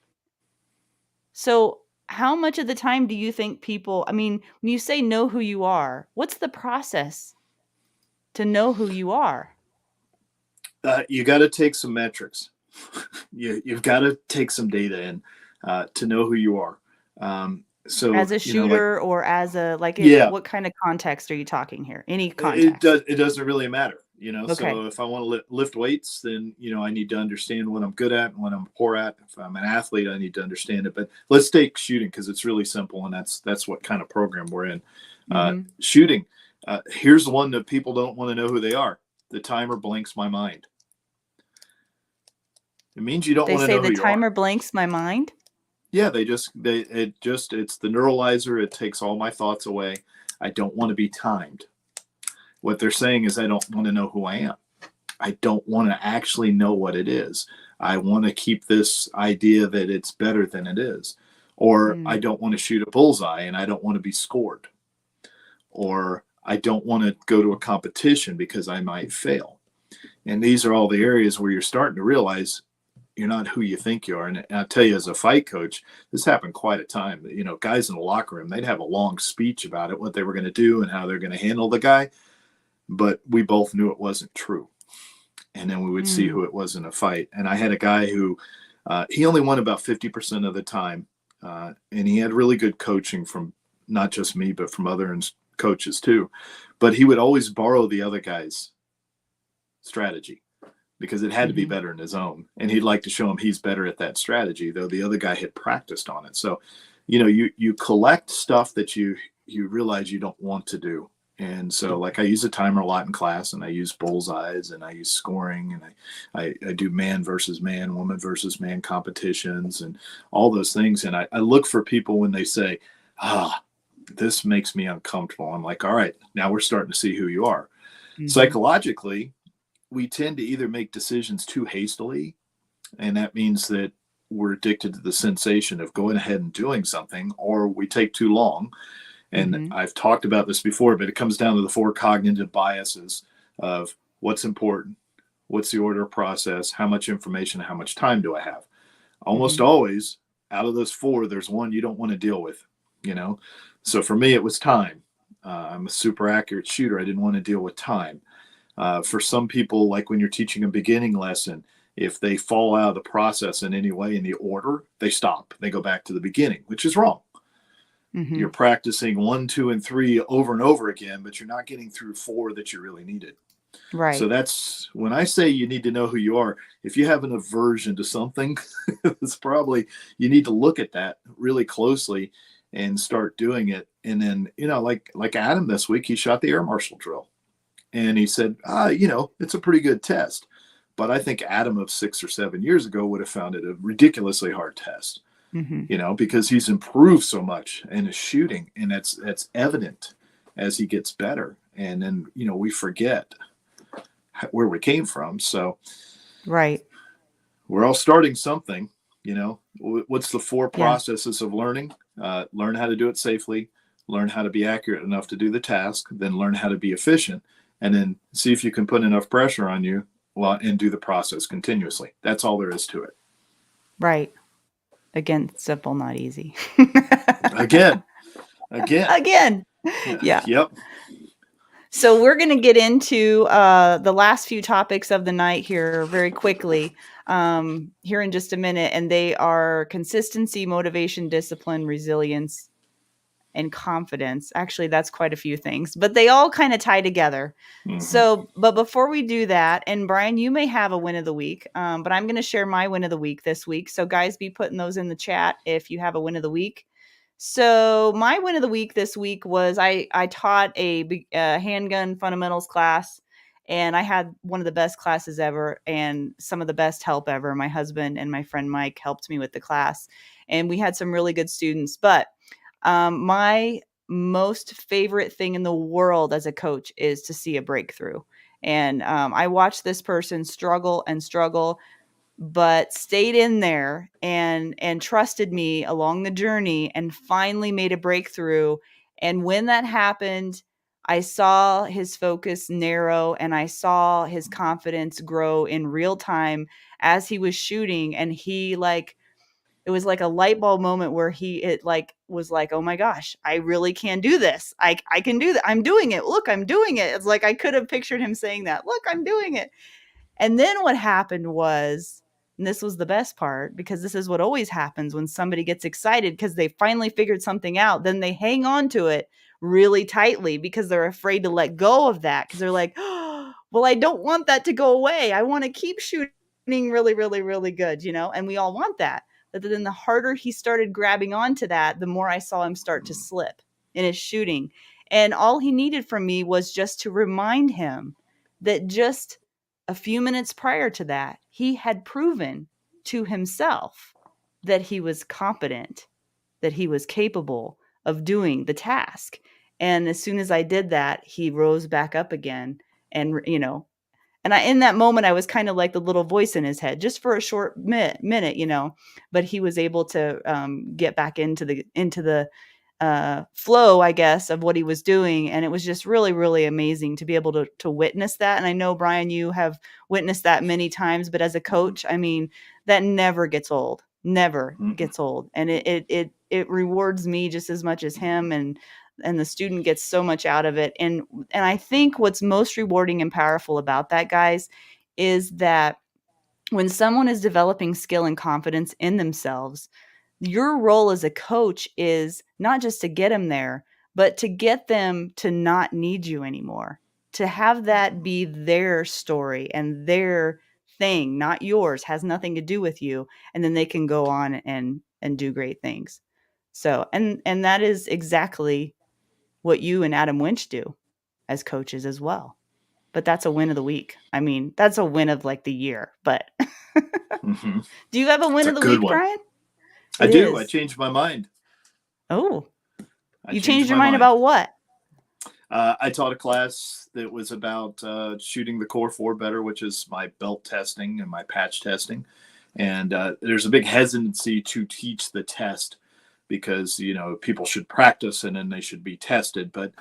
So, how much of the time do you think people, I mean, when you say know who you are, what's the process to know who you are? You got to take some metrics. You've got to take some data in to know who you are. So, As a like, shooter or as a like it yeah, what kind of context are you talking here? Any it context. does. It doesn't really matter. Okay. So if I want to lift weights, then I need to understand what I'm good at and what I'm poor at. If I'm an athlete, I need to understand it. But let's take shooting because it's really simple, and that's what kind of program we're in. Mhm. Shooting. Here's one that people don't want to know who they are. The timer blanks my mind. It means you don't They want to say know the who you are. timer blanks my mind? Yeah, it's the neuralizer. It takes all my thoughts away. I don't want to be timed. What they're saying is I don't want to know who I am. I don't want to actually know what it is. I want to keep this idea that it's better than it is. Or I Mm. don't want to shoot a bullseye and I don't want to be scored. Or I don't want to go to a competition because I might fail. And these are all the areas where you're starting to realize you're not who you think you are. And I'll tell you, as a fight coach, this happened quite a time. Guys in the locker room, they'd have a long speech about it, what they were going to do and how they're going to handle the guy. But we both knew it wasn't true. And then we would see Mm. who it was in a fight. And I had a guy who he only won about 50% of the time. And he had really good coaching from not just me, but from other coaches too. But he would always borrow the other guy's strategy because it had to be Mhm. better than his own. And he'd like to show him he's better at that strategy, though the other guy had practiced on it. So, you collect stuff that you realize you don't want to do. And so, like, I use a timer a lot in class, and I use bullseyes, and I use scoring, and I do man versus man, woman versus man competitions, and all those things. And I look for people when they say, this makes me uncomfortable. I'm like, all right, now we're starting to see who you are. Mhm. Psychologically, we tend to either make decisions too hastily, and that means that we're addicted to the sensation of going ahead and doing something, or we take too long. And Mhm. I've talked about this before, but it comes down to the four cognitive biases of what's important, what's the order of process, how much information, how much time do I have. Almost Mhm. always, out of those four, there's one you don't want to deal with, you know? So for me, it was time. I'm a super accurate shooter. I didn't want to deal with time. For some people, like when you're teaching a beginning lesson, if they fall out of the process in any way in the order, they stop. They go back to the beginning, which is wrong. You're Mhm. practicing one, two, and three over and over again, but you're not getting through four that you really needed. So Right. that's when I say you need to know who you are. If you have an aversion to something, it's probably you need to look at that really closely and start doing it. And then, like Adam this week, he shot the air marshal drill. And he said, it's a pretty good test. But I think Adam of 6 or 7 years ago would have found it a ridiculously hard test, Mhm. because he's improved so much in his shooting. And that's evident as he gets better. And then, we forget where we came from. So Right. we're all starting something, what's the four Yeah. processes of learning? Learn how to do it safely, learn how to be accurate enough to do the task, then learn how to be efficient, and then see if you can put enough pressure on you, well, and do the process continuously. That's all there is to it. Right. Again, simple, not easy. Again, again. Again. Yeah, Yeah. yep. So we're going to get into the last few topics of the night here very quickly here in just a minute. And they are consistency, motivation, discipline, resilience, and confidence. Actually, that's quite a few things, but they all kind of tie together. Mm-hmm. So, but before we do that, and Brian, you may have a win of the week, but I'm going to share my win of the week this week. So, guys, be putting those in the chat if you have a win of the week. So, my win of the week this week was I taught a handgun fundamentals class, and I had one of the best classes ever and some of the best help ever. My husband and my friend Mike helped me with the class, and we had some really good students. But my most favorite thing in the world as a coach is to see a breakthrough. And I watched this person struggle and struggle, but stayed in there and trusted me along the journey and finally made a breakthrough. And when that happened, I saw his focus narrow and I saw his confidence grow in real time as he was shooting. And he like it was like a light bulb moment where it like was like, oh my gosh, I really can do this. I can do that. I'm doing it. Look, I'm doing it. It's like I could have pictured him saying that. Look, I'm doing it. And then what happened was And this was the best part, because this is what always happens when somebody gets excited because they finally figured something out. Then they hang on to it really tightly because they're afraid to let go of that, because they're like, oh, well, I don't want that to go away. I want to keep shooting really, really, really good, and we all want that. But then the harder he started grabbing onto that, the more I saw him start to slip in his shooting. And all he needed from me was just to remind him that just a few minutes prior to that, he had proven to himself that he was competent, that he was capable of doing the task. And as soon as I did that, he rose back up again. And, and in that moment, I was kind of like the little voice in his head, just for a short minute, but he was able to get back into the flow, I guess, of what he was doing. And it was just really, really amazing to be able to witness that. And I know, Brian, you have witnessed that many times, but as a coach, I mean, that never gets old, never gets old. And it rewards me just as much as him, and the student gets so much out of it. And I think what's most rewarding and powerful about that, guys, is that when someone is developing skill and confidence in themselves, your role as a coach is not just to get them there, but to get them to not need you anymore, to have that be their story and their thing, not yours, has nothing to do with you. And then they can go on and do great things. So, and that is exactly what you and Adam Winch do as coaches as well. But that's a win of the week. I mean, that's a win of like the year, but do you have a win It's a of the good week, one. Brian? I do. I changed my mind. Oh, you changed your mind about what? I taught a class that was about shooting the Core 4 better, which is my belt testing and my patch testing. And there's a big hesitancy to teach the test because, people should practice and then they should be tested. But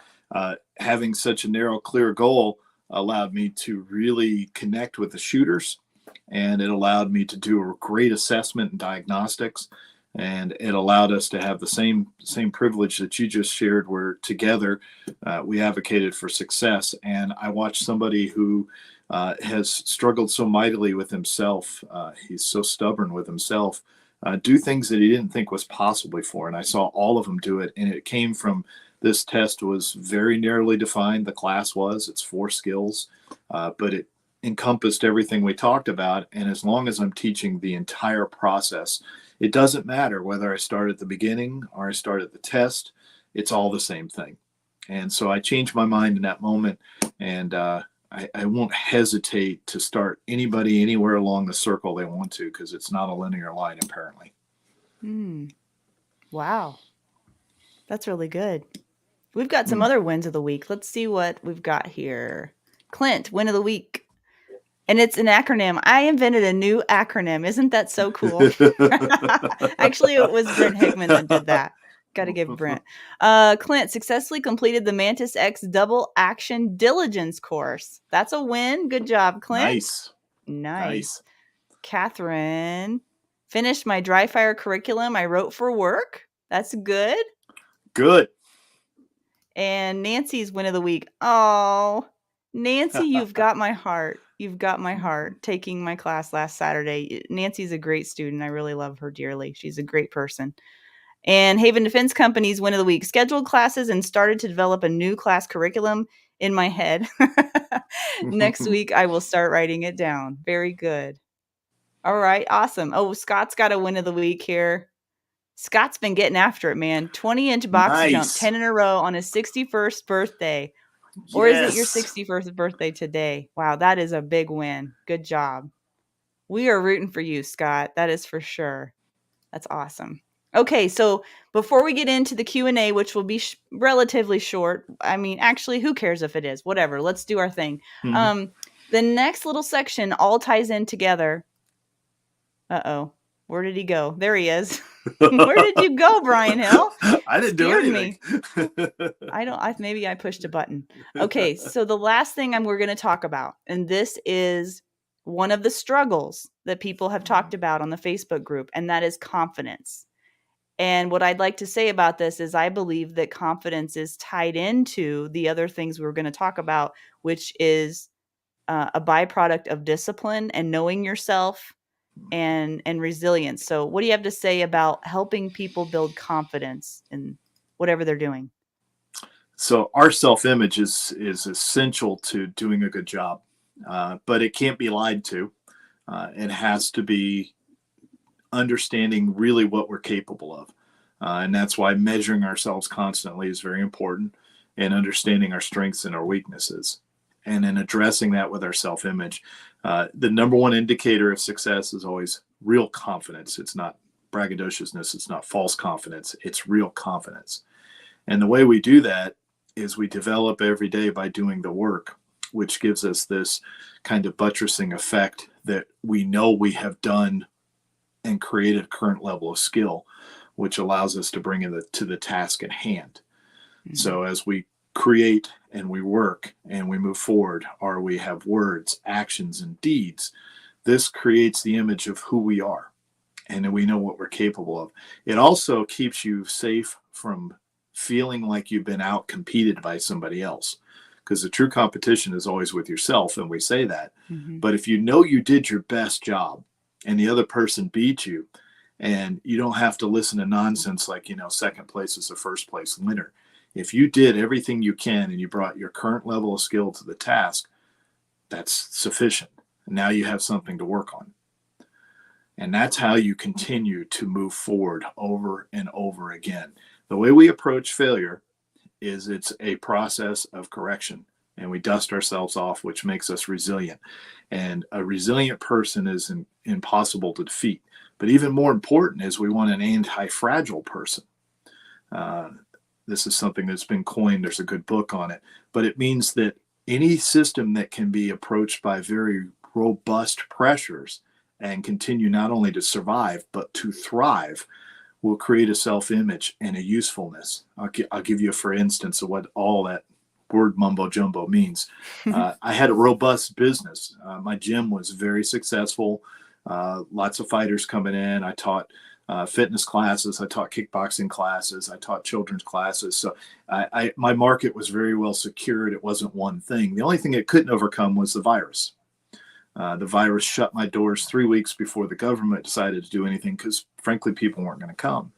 having such a narrow, clear goal allowed me to really connect with the shooters. And it allowed me to do a great assessment and diagnostics. And it allowed us to have the same privilege that you just shared, where together we advocated for success. And I watched somebody who has struggled so mightily with himself. He's so stubborn with himself, do things that he didn't think was possible before. And I saw all of them do it. And it came from, this test was very narrowly defined. The class was, it's 4 skills, but it encompassed everything we talked about. And as long as I'm teaching the entire process, it doesn't matter whether I start at the beginning or I start at the test, it's all the same thing. And so I changed my mind in that moment. And I won't hesitate to start anybody anywhere along the circle they want to, because it's not a linear line, apparently. Wow. That's really good. We've got some other wins of the week. Let's see what we've got here. Clint, win of the week. And it's an acronym. I invented a new acronym. Isn't that so cool? Actually, it was Brent Hickman that did that. Got to give Brent. Clint successfully completed the Mantis X Double Action Diligence course. That's a win. Good job, Clint. Nice. Catherine finished my dry fire curriculum I wrote for work. That's good. Good. And Nancy's win of the week. Oh, Nancy, you've got my heart. You've got my heart. Taking my class last Saturday. Nancy's a great student. I really love her dearly. She's a great person. And Haven Defense Company's win of the week. Scheduled classes and started to develop a new class curriculum in my head. Next week, I will start writing it down. Very good. All right. Awesome. Oh, Scott's got a win of the week here. Scott's been getting after it, man. 20-inch box jump, 10 in a row on his 61st birthday. Yes. Or is it your 61st birthday today? Wow, that is a big win. Good job. We are rooting for you, Scott. That is for sure. That's awesome. Okay, so before we get into the Q&A, which will be relatively short, I mean, actually, who cares if it is? Whatever. Let's do our thing. The next little section all ties in together. Uh-oh. Where did he go? There he is. Where did you go, Brian Hill? I didn't do anything. Maybe I pushed a button. Okay, so the last thing we're going to talk about, and this is one of the struggles that people have talked about on the Facebook group, and that is confidence. And what I'd like to say about this is I believe that confidence is tied into the other things we're going to talk about, which is a byproduct of discipline and knowing yourself and resilience. So what do you have to say about helping people build confidence in whatever they're doing? So our self-image is essential to doing a good job, but it can't be lied to. It has to be understanding really what we're capable of. And that's why measuring ourselves constantly is very important, and understanding our strengths and our weaknesses. And in addressing that with our self image, the number one indicator of success is always real confidence. It's not braggadociousness, it's not false confidence, it's real confidence. And the way we do that is we develop every day by doing the work, which gives us this kind of buttressing effect that we know we have done and created a current level of skill, which allows us to bring it to the task at hand. Mm-hmm. So as we create and we work and we move forward, or we have words, actions, and deeds, this creates the image of who we are, and we know what we're capable of. It also keeps you safe from feeling like you've been out competed by somebody else, because the true competition is always with yourself, and we say that. Mm-hmm. But if you know you did your best job and the other person beat you, and you don't have to listen to nonsense like, second place is the first place winner. If you did everything you can and you brought your current level of skill to the task, that's sufficient. Now you have something to work on. And that's how you continue to move forward over and over again. The way we approach failure is it's a process of correction, and we dust ourselves off, which makes us resilient. And a resilient person is impossible to defeat. But even more important is we want an anti-fragile person. This is something that's been coined. There's a good book on it. But it means that any system that can be approached by very robust pressures and continue not only to survive, but to thrive, will create a self-image and a usefulness. I'll give you, for instance, of what all that word mumbo jumbo means. I had a robust business. My gym was very successful. Lots of fighters coming in. I taught fitness classes. I taught kickboxing classes. I taught children's classes. So my market was very well secured. It wasn't one thing. The only thing it couldn't overcome was the virus. The virus shut my doors 3 weeks before the government decided to do anything, because frankly, people weren't going to come.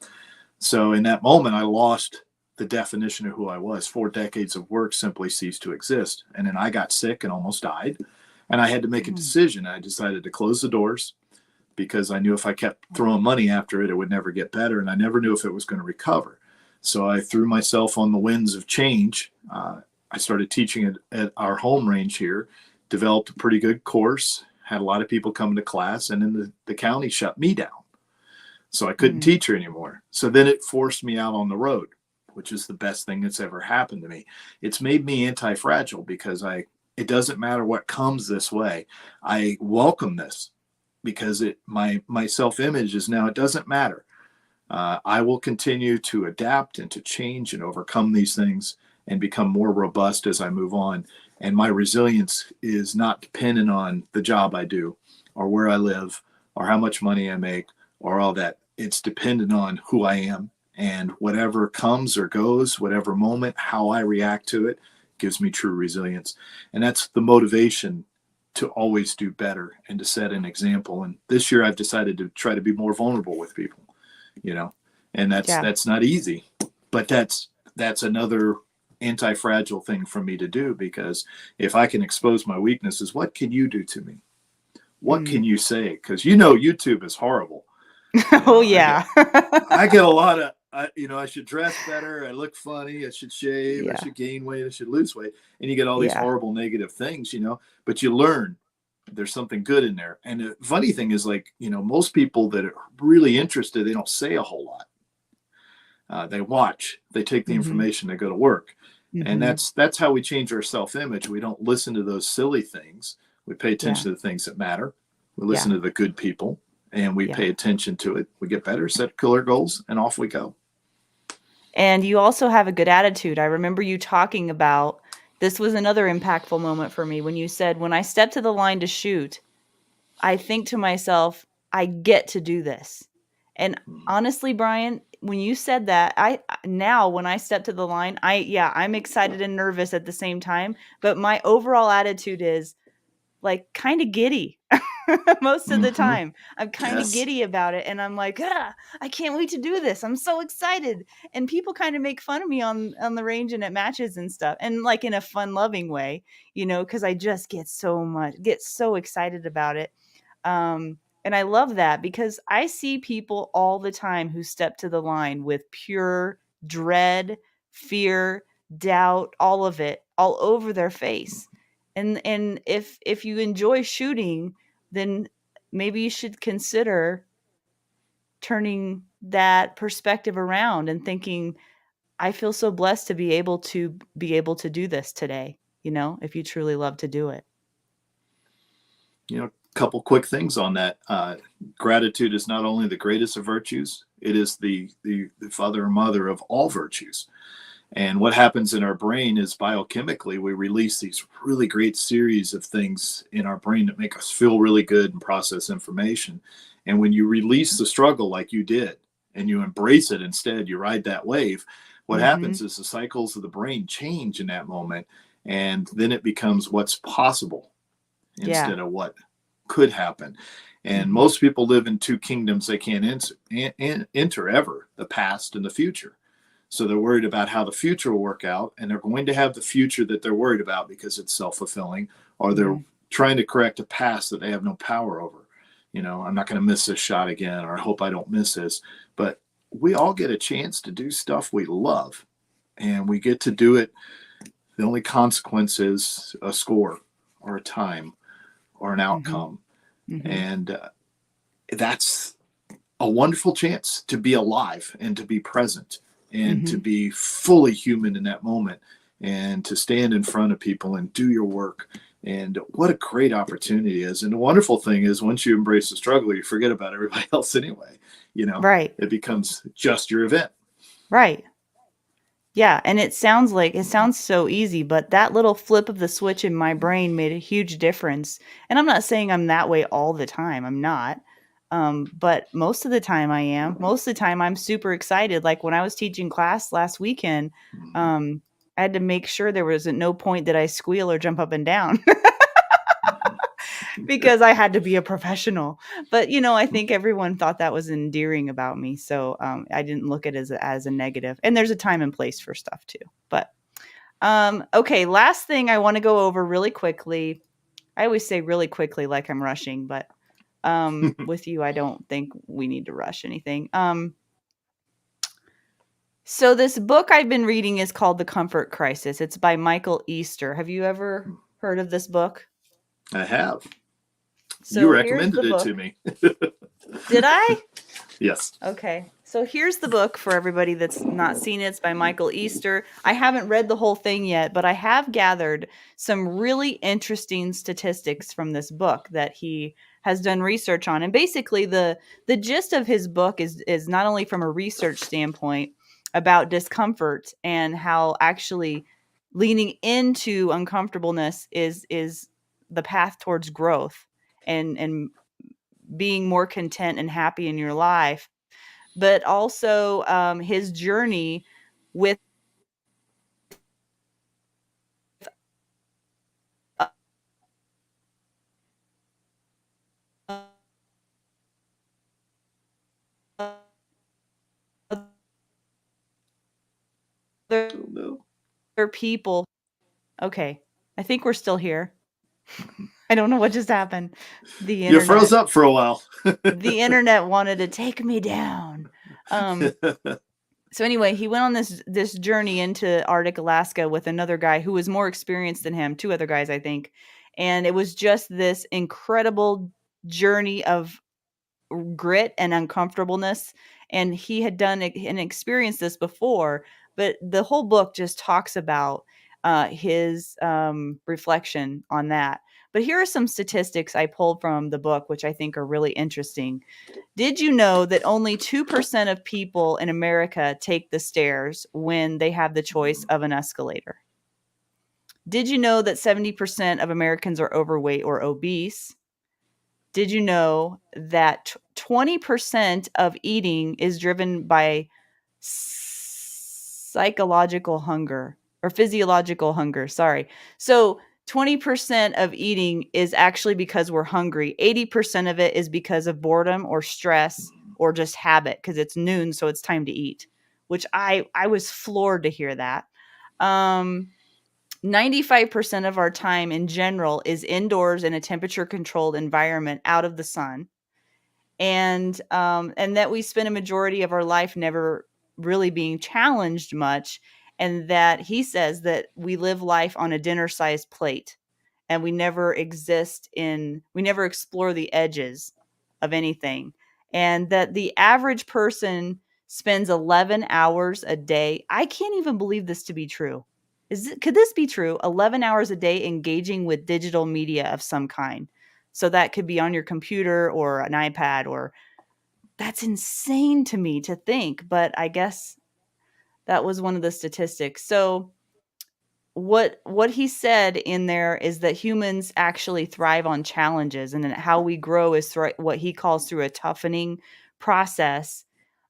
So in that moment, I lost the definition of who I was. 4 decades of work simply ceased to exist. And then I got sick and almost died. And I had to make a decision. I decided to close the doors, because I knew if I kept throwing money after it, it would never get better. And I never knew if it was going to recover. So I threw myself on the winds of change. I started teaching at our home range here, developed a pretty good course, had a lot of people come to class, and then the county shut me down. So I couldn't teach her anymore. So then it forced me out on the road, which is the best thing that's ever happened to me. It's made me anti-fragile, because it doesn't matter what comes this way. I welcome this, because my self-image is now, it doesn't matter. I will continue to adapt and to change and overcome these things and become more robust as I move on. And my resilience is not dependent on the job I do, or where I live, or how much money I make, or all that. It's dependent on who I am, and whatever comes or goes, whatever moment, how I react to it gives me true resilience. And that's the motivation to always do better and to set an example. And this year I've decided to try to be more vulnerable with people, and that's not easy, but that's another anti-fragile thing for me to do, because if I can expose my weaknesses, what can you do to me? What can you say? Because YouTube is horrible. Oh yeah. I get a lot of I should dress better, I look funny, I should shave, I should gain weight, I should lose weight, and you get all these horrible negative things, but you learn there's something good in there. And the funny thing is, like, most people that are really interested, they don't say a whole lot. They watch, they take the information, they go to work. And that's how we change our self-image. We don't listen to those silly things. We pay attention to the things that matter. We listen to the good people, and we pay attention to it. We get better, set killer goals, and off we go. And you also have a good attitude. I remember you talking about, this was another impactful moment for me, when you said, when I step to the line to shoot, I think to myself, I get to do this. And honestly, Brian, when you said that, now when I step to the line, I'm excited and nervous at the same time, but my overall attitude is like kind of giddy. most of the Hmm. time. I'm kind of Yes. giddy about it, and I'm like, I can't wait to do this. I'm so excited. And people kind of make fun of me on the range and at matches and stuff, and like in a fun, loving way, because I just get so excited about it. And I love that because I see people all the time who step to the line with pure dread, fear, doubt, all of it, all over their face. And if you enjoy shooting, then maybe you should consider turning that perspective around and thinking, I feel so blessed to be able to do this today, if you truly love to do it. A couple quick things on that. Gratitude is not only the greatest of virtues, it is the father and mother of all virtues. And what happens in our brain is biochemically, we release these really great series of things in our brain that make us feel really good and process information. And when you release the struggle like you did and you embrace it instead, you ride that wave, what happens Mhm. is the cycles of the brain change in that moment. And then it becomes what's possible Yeah. instead of what could happen. And Mhm. most people live in two kingdoms they can't enter ever, the past and the future. So they're worried about how the future will work out, and they're going to have the future that they're worried about because it's self fulfilling, or they're Mhm. trying to correct a past that they have no power over. I'm not going to miss this shot again, or I hope I don't miss this. But we all get a chance to do stuff we love, and we get to do it. The only consequence is a score, or a time, or an Mhm. outcome. Mhm. And that's a wonderful chance to be alive and to be present and to Mhm. be fully human in that moment and to stand in front of people and do your work. And what a great opportunity is. And the wonderful thing is, once you embrace the struggle, you forget about everybody else anyway. Right. It becomes just your event. Right. Yeah, and it sounds so easy, but that little flip of the switch in my brain made a huge difference. And I'm not saying I'm that way all the time. I'm not. But most of the time I am. Most of the time I'm super excited. Like when I was teaching class last weekend, Mhm. um, I had to make sure there was at no point that I squeal or jump up and down. Because I had to be a professional. But, I think everyone thought that was endearing about me. So I didn't look at it as a negative. And there's a time and place for stuff too. But okay, last thing I want to go over really quickly. I always say really quickly like I'm rushing, but with you, I don't think we need to rush anything. So this book I've been reading is called The Comfort Crisis. It's by Michael Easter. Have you ever heard of this book? I have. You So here's the recommended it to book. me. Did I? Yes. Okay. So here's the book for everybody that's not seen it. It's by Michael Easter. I haven't read the whole thing yet, but I have gathered some really interesting statistics from this book that he has done research on. And basically the gist of his book is not only from a research standpoint about discomfort and how actually leaning into uncomfortableness is the path towards growth and being more content and happy in your life, but also his journey with Oh, no. other people. Okay, I think we're still here. I don't know what just happened. The You froze internet, up for a while. the internet wanted to take me down. Um, so anyway, he went on this journey into Arctic Alaska with another guy who was more experienced than him, two other guys, I think, and it was just this incredible journey of grit and uncomfortableness, and he had done it and experienced this before, but the whole book just talks about his reflection on that. But here are some statistics I pulled from the book which I think are really interesting. Did you know that only 2% of people in America take the stairs when they have the choice of an escalator? Did you know that 70% of Americans are overweight or obese? Did you know that 20% of eating is driven by psychological hunger or physiological hunger? Sorry. So 20% of eating is actually because we're hungry. 80% of it is because of boredom or stress or just habit, because it's noon, so it's time to eat, which I was floored to hear that. 95% of our time in general is indoors in a temperature controlled environment out of the sun. And that we spend a majority of our life never really being challenged much, and that he says that we live life on a dinner sized plate, and we never explore the edges of anything, and that the average person spends 11 hours a day. I can't even believe this to be true. Could this be true? 11 hours a day engaging with digital media of some kind. So that could be on your computer or an iPad, or that's insane to me to think, but I guess that was one of the statistics. So what he said in there is that humans actually thrive on challenges, and then how we grow is through what he calls through a toughening process.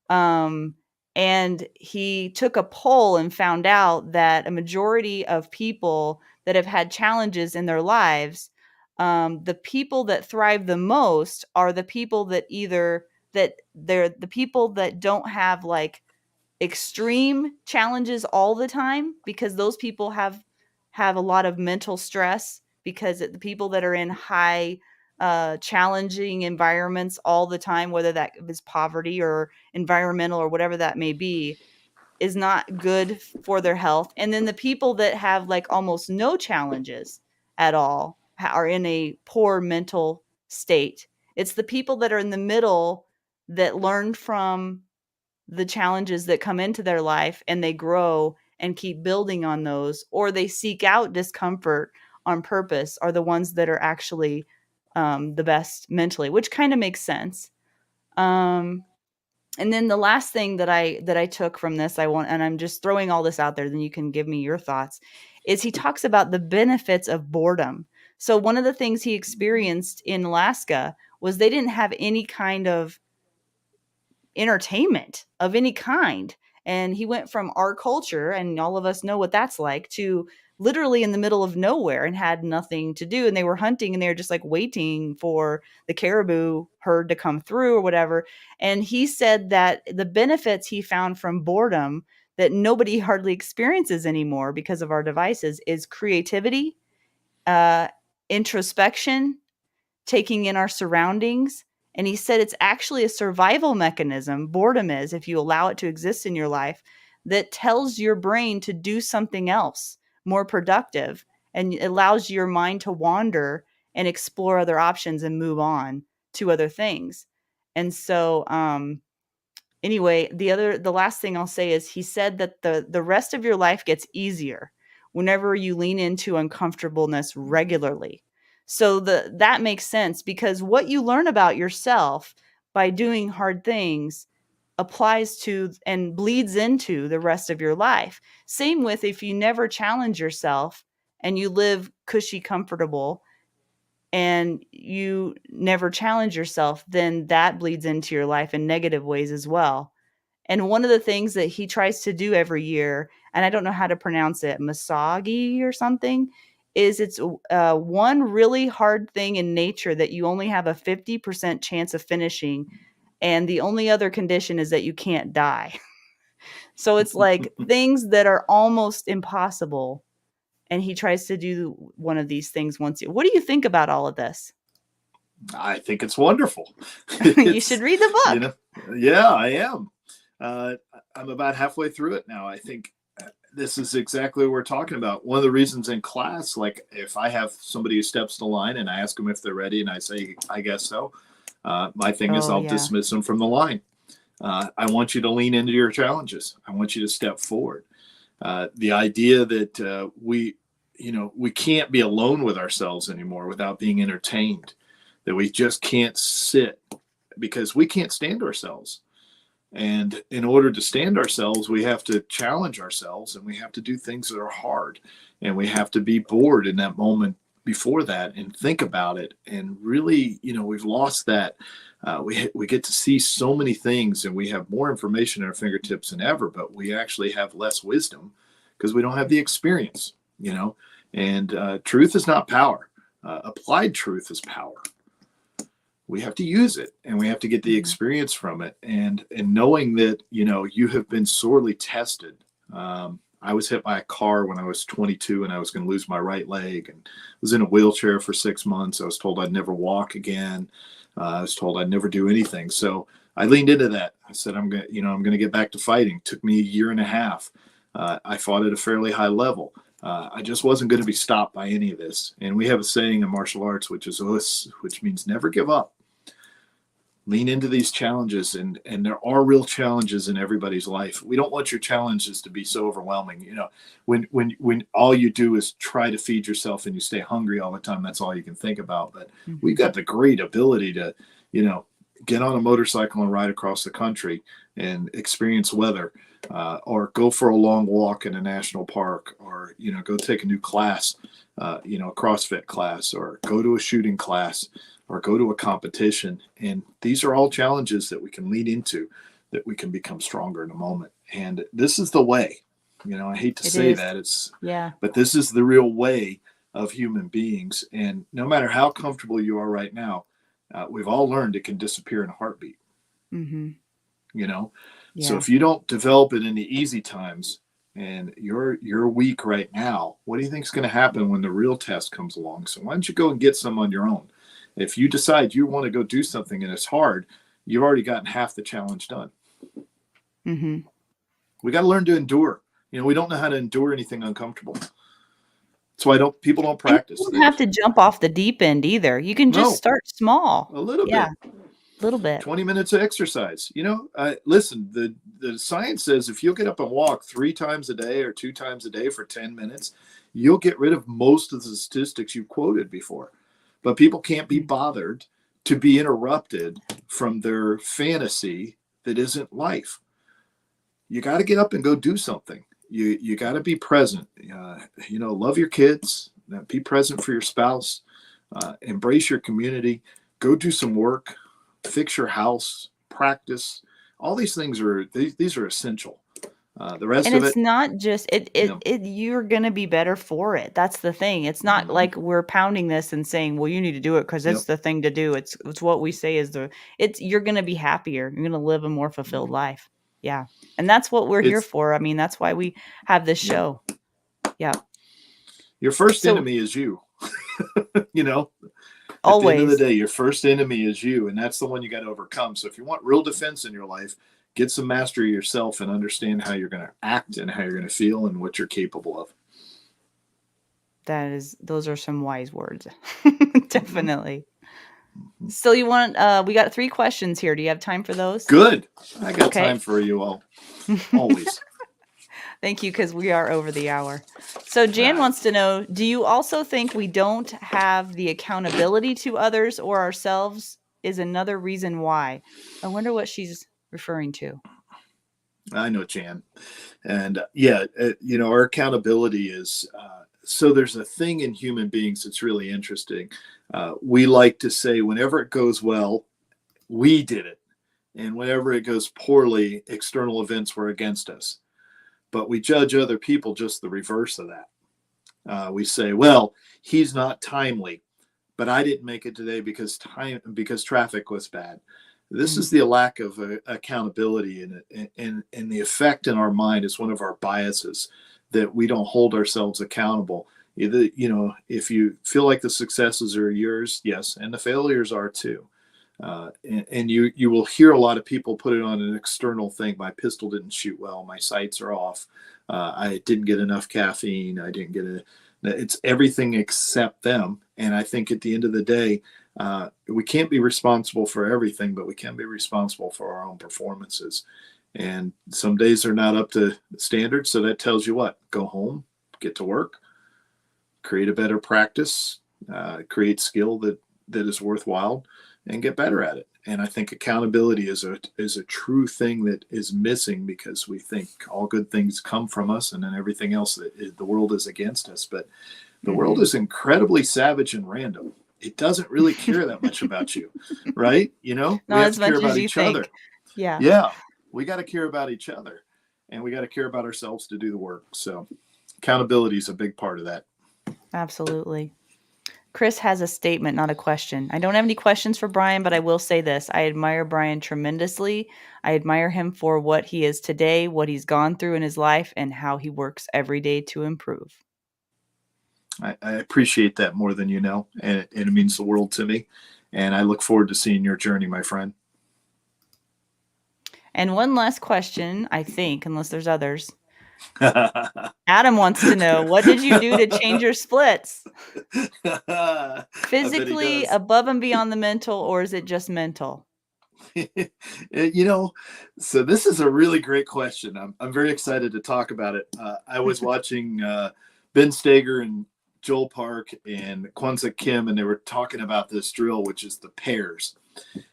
Um, and he took a poll and found out that a majority of people that have had challenges in their lives, the people that thrive the most are the people that either that they're the people that don't have like extreme challenges all the time, because those people have a lot of mental stress, because the people that are in high challenging environments all the time, whether that is poverty or environmental or whatever that may be, is not good for their health. And then the people that have like almost no challenges at all are in a poor mental state. It's the people that are in the middle that learn from the challenges that come into their life, and they grow and keep building on those, or they seek out discomfort on purpose, are the ones that are actually the best mentally, which kind of makes sense. Um, and then the last thing that I took from this, and I'm just throwing all this out there, then you can give me your thoughts, is he talks about the benefits of boredom. So one of the things he experienced in Alaska was they didn't have any kind of entertainment of any kind. And he went from our culture, and all of us know what that's like, to literally in the middle of nowhere and had nothing to do. And they were hunting, and they were just like waiting for the caribou herd to come through or whatever. And he said that the benefits he found from boredom that nobody hardly experiences anymore because of our devices is creativity, uh, introspection, taking in our surroundings. And he said it's actually a survival mechanism, boredom is, if you allow it to exist in your life, that tells your brain to do something else more productive, and allows your mind to wander and explore other options and move on to other things. And so, anyway, the last thing I'll say is he said that the rest of your life gets easier whenever you lean into uncomfortableness regularly. So that makes sense, because what you learn about yourself by doing hard things applies to and bleeds into the rest of your life. Same with if you never challenge yourself and you live cushy, comfortable, and you never challenge yourself, then that bleeds into your life in negative ways as well. And one of the things that he tries to do every year, and I don't know how to pronounce it, Misagi or something, is it's one really hard thing in nature that you only have a 50% chance of finishing. And the only other condition is that you can't die. So it's like things that are almost impossible. And he tries to do one of these things once a year. What do you think about all of this? I think it's wonderful. You should read the You book. know, yeah, I am. Uh, I'm about halfway through it now. I think this is exactly what we're talking about. One of the reasons in class, like if I have somebody who steps the line and I ask them if they're ready and I say, I guess so, my thing is Oh, I'll yeah. dismiss them from the line. I want you to lean into your challenges. I want you to step forward. The idea that we can't be alone with ourselves anymore without being entertained, that we just can't sit because we can't stand ourselves. And in order to stand ourselves, we have to challenge ourselves, and we have to do things that are hard, and we have to be bored in that moment before that and think about it. And really, we've lost that. We get to see so many things, and we have more information at our fingertips than ever, but we actually have less wisdom because we don't have the experience. And truth is not power. Applied truth is power. We have to use it, and we have to get the experience from it. And knowing that, you have been sorely tested. I was hit by a car when I was 22 and I was going to lose my right leg, and was in a wheelchair for 6 months. I was told I'd never walk again. I was told I'd never do anything. So I leaned into that. I said, I'm going to get back to fighting. It took me a year and a half. I fought at a fairly high level. I just wasn't going to be stopped by any of this. And we have a saying in martial arts, which means never give up. Lean into these challenges, and there are real challenges in everybody's life. We don't want your challenges to be so overwhelming. When all you do is try to feed yourself and you stay hungry all the time, that's all you can think about. But we've got the great ability to, get on a motorcycle and ride across the country and experience weather, or go for a long walk in a national park, or, go take a new class, a CrossFit class, or go to a shooting class, or go to a competition. And these are all challenges that we can lead into, that we can become stronger in a moment. And this is the way. I hate to say that, but this is the real way of human beings. And no matter how comfortable you are right now, we've all learned it can disappear in a heartbeat. So if you don't develop it in the easy times, and you're weak right now, what do you think is going to happen when the real test comes along? So why don't you go and get some on your own? If you decide you want to go do something and it's hard, you've already gotten half the challenge done. We got to learn to endure. We don't know how to endure anything uncomfortable. That's why people don't practice. You don't have to jump off the deep end either. You can just start small. A little bit. A little bit. 20 minutes of exercise. Listen, the science says if you'll get up and walk 3 times a day or 2 times a day for 10 minutes, you'll get rid of most of the statistics you quoted before. But people can't be bothered to be interrupted from their fantasy that isn't life. You got to get up and go do something. You got to be present. Love your kids. Be present for your spouse. Embrace your community. Go do some work. Fix your house. Practice. All these things these are essential. The rest of it, it's not just you're going to be better for it. That's the thing. It's not like we're pounding this and saying, well, you need to do it because it's the thing to do. It's what we say is you're going to be happier. You're going to live a more fulfilled life. Yeah. And that's what we're here for. I mean, that's why we have this show. Yeah. Your first enemy is you. Always. At the end of the day, your first enemy is you, and that's the one you got to overcome. So if you want real defense in your life, get some mastery of yourself and understand how you're going to act and how you're going to feel and what you're capable of. Those are some wise words. Definitely. So you want, we got 3 questions here. Do you have time for those? Good. I got time for you all. Always. Thank you, because we are over the hour. So Jan wants to know, do you also think we don't have the accountability to others or ourselves is another reason why? I wonder what she's referring to. I know, Jan. And our accountability is, so there's a thing in human beings that's really interesting. We like to say whenever it goes well, we did it. And whenever it goes poorly, external events were against us. But we judge other people just the reverse of that. We say, well, he's not timely, but I didn't make it today because traffic was bad. This is the lack of accountability, and the effect in our mind is one of our biases, that we don't hold ourselves accountable. If you feel like the successes are yours, yes, and the failures are too. And you will hear a lot of people put it on an external thing. My pistol didn't shoot well. My sights are off. I didn't get enough caffeine. I didn't get it's everything except them. And I think at the end of the day, we can't be responsible for everything, but we can be responsible for our own performances. And some days are not up to standard. So that tells you what? Go home, get to work, create a better practice, create skill that is worthwhile, and get better at it. And I think accountability is a true thing that is missing, because we think all good things come from us, and then everything else, the world is against us. But the world is incredibly savage and random. It doesn't really care that much about you, right? We have to care about each other. Yeah. We got to care about each other, and we got to care about ourselves to do the work. So accountability is a big part of that. Absolutely. Chris has a statement, not a question. I don't have any questions for Brian, but I will say this. I admire Brian tremendously. I admire him for what he is today, what he's gone through in his life, and how he works every day to improve. I appreciate that more than you know, and it means the world to me. And I look forward to seeing your journey, my friend. And one last question, I think, unless there's others. Adam wants to know, what did you do to change your splits? I bet he Physically, does. above and beyond the mental, or is it just mental? You know, so this is a really great question. I'm very excited to talk about it. I was watching Ben Steger and Joel Park and Kwanzaa Kim, and they were talking about this drill, which is the pairs.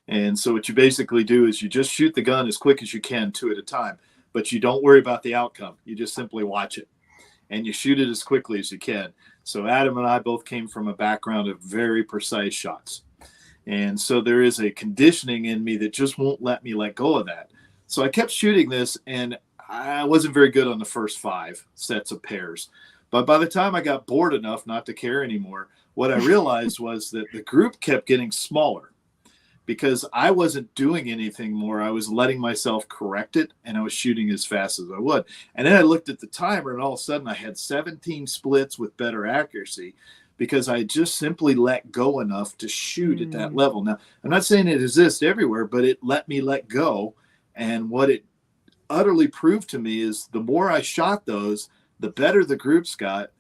And so what you basically do is you just shoot the gun as quick as you can, two at a time, but you don't worry about the outcome. You just simply watch it and you shoot it as quickly as you can. So Adam and I both came from a background of very precise shots. And so there is a conditioning in me that just won't let me let go of that. So I kept shooting this, and I wasn't very good on the first 5 sets of pairs. But by the time I got bored enough not to care anymore, what I realized was that the group kept getting smaller because I wasn't doing anything more. I was letting myself correct it, and I was shooting as fast as I would. And then I looked at the timer, and all of a sudden I had 17 splits with better accuracy, because I just simply let go enough to shoot at that level. Now, I'm not saying it exists everywhere, but it let me let go. And what it utterly proved to me is the more I shot those, the better the groups got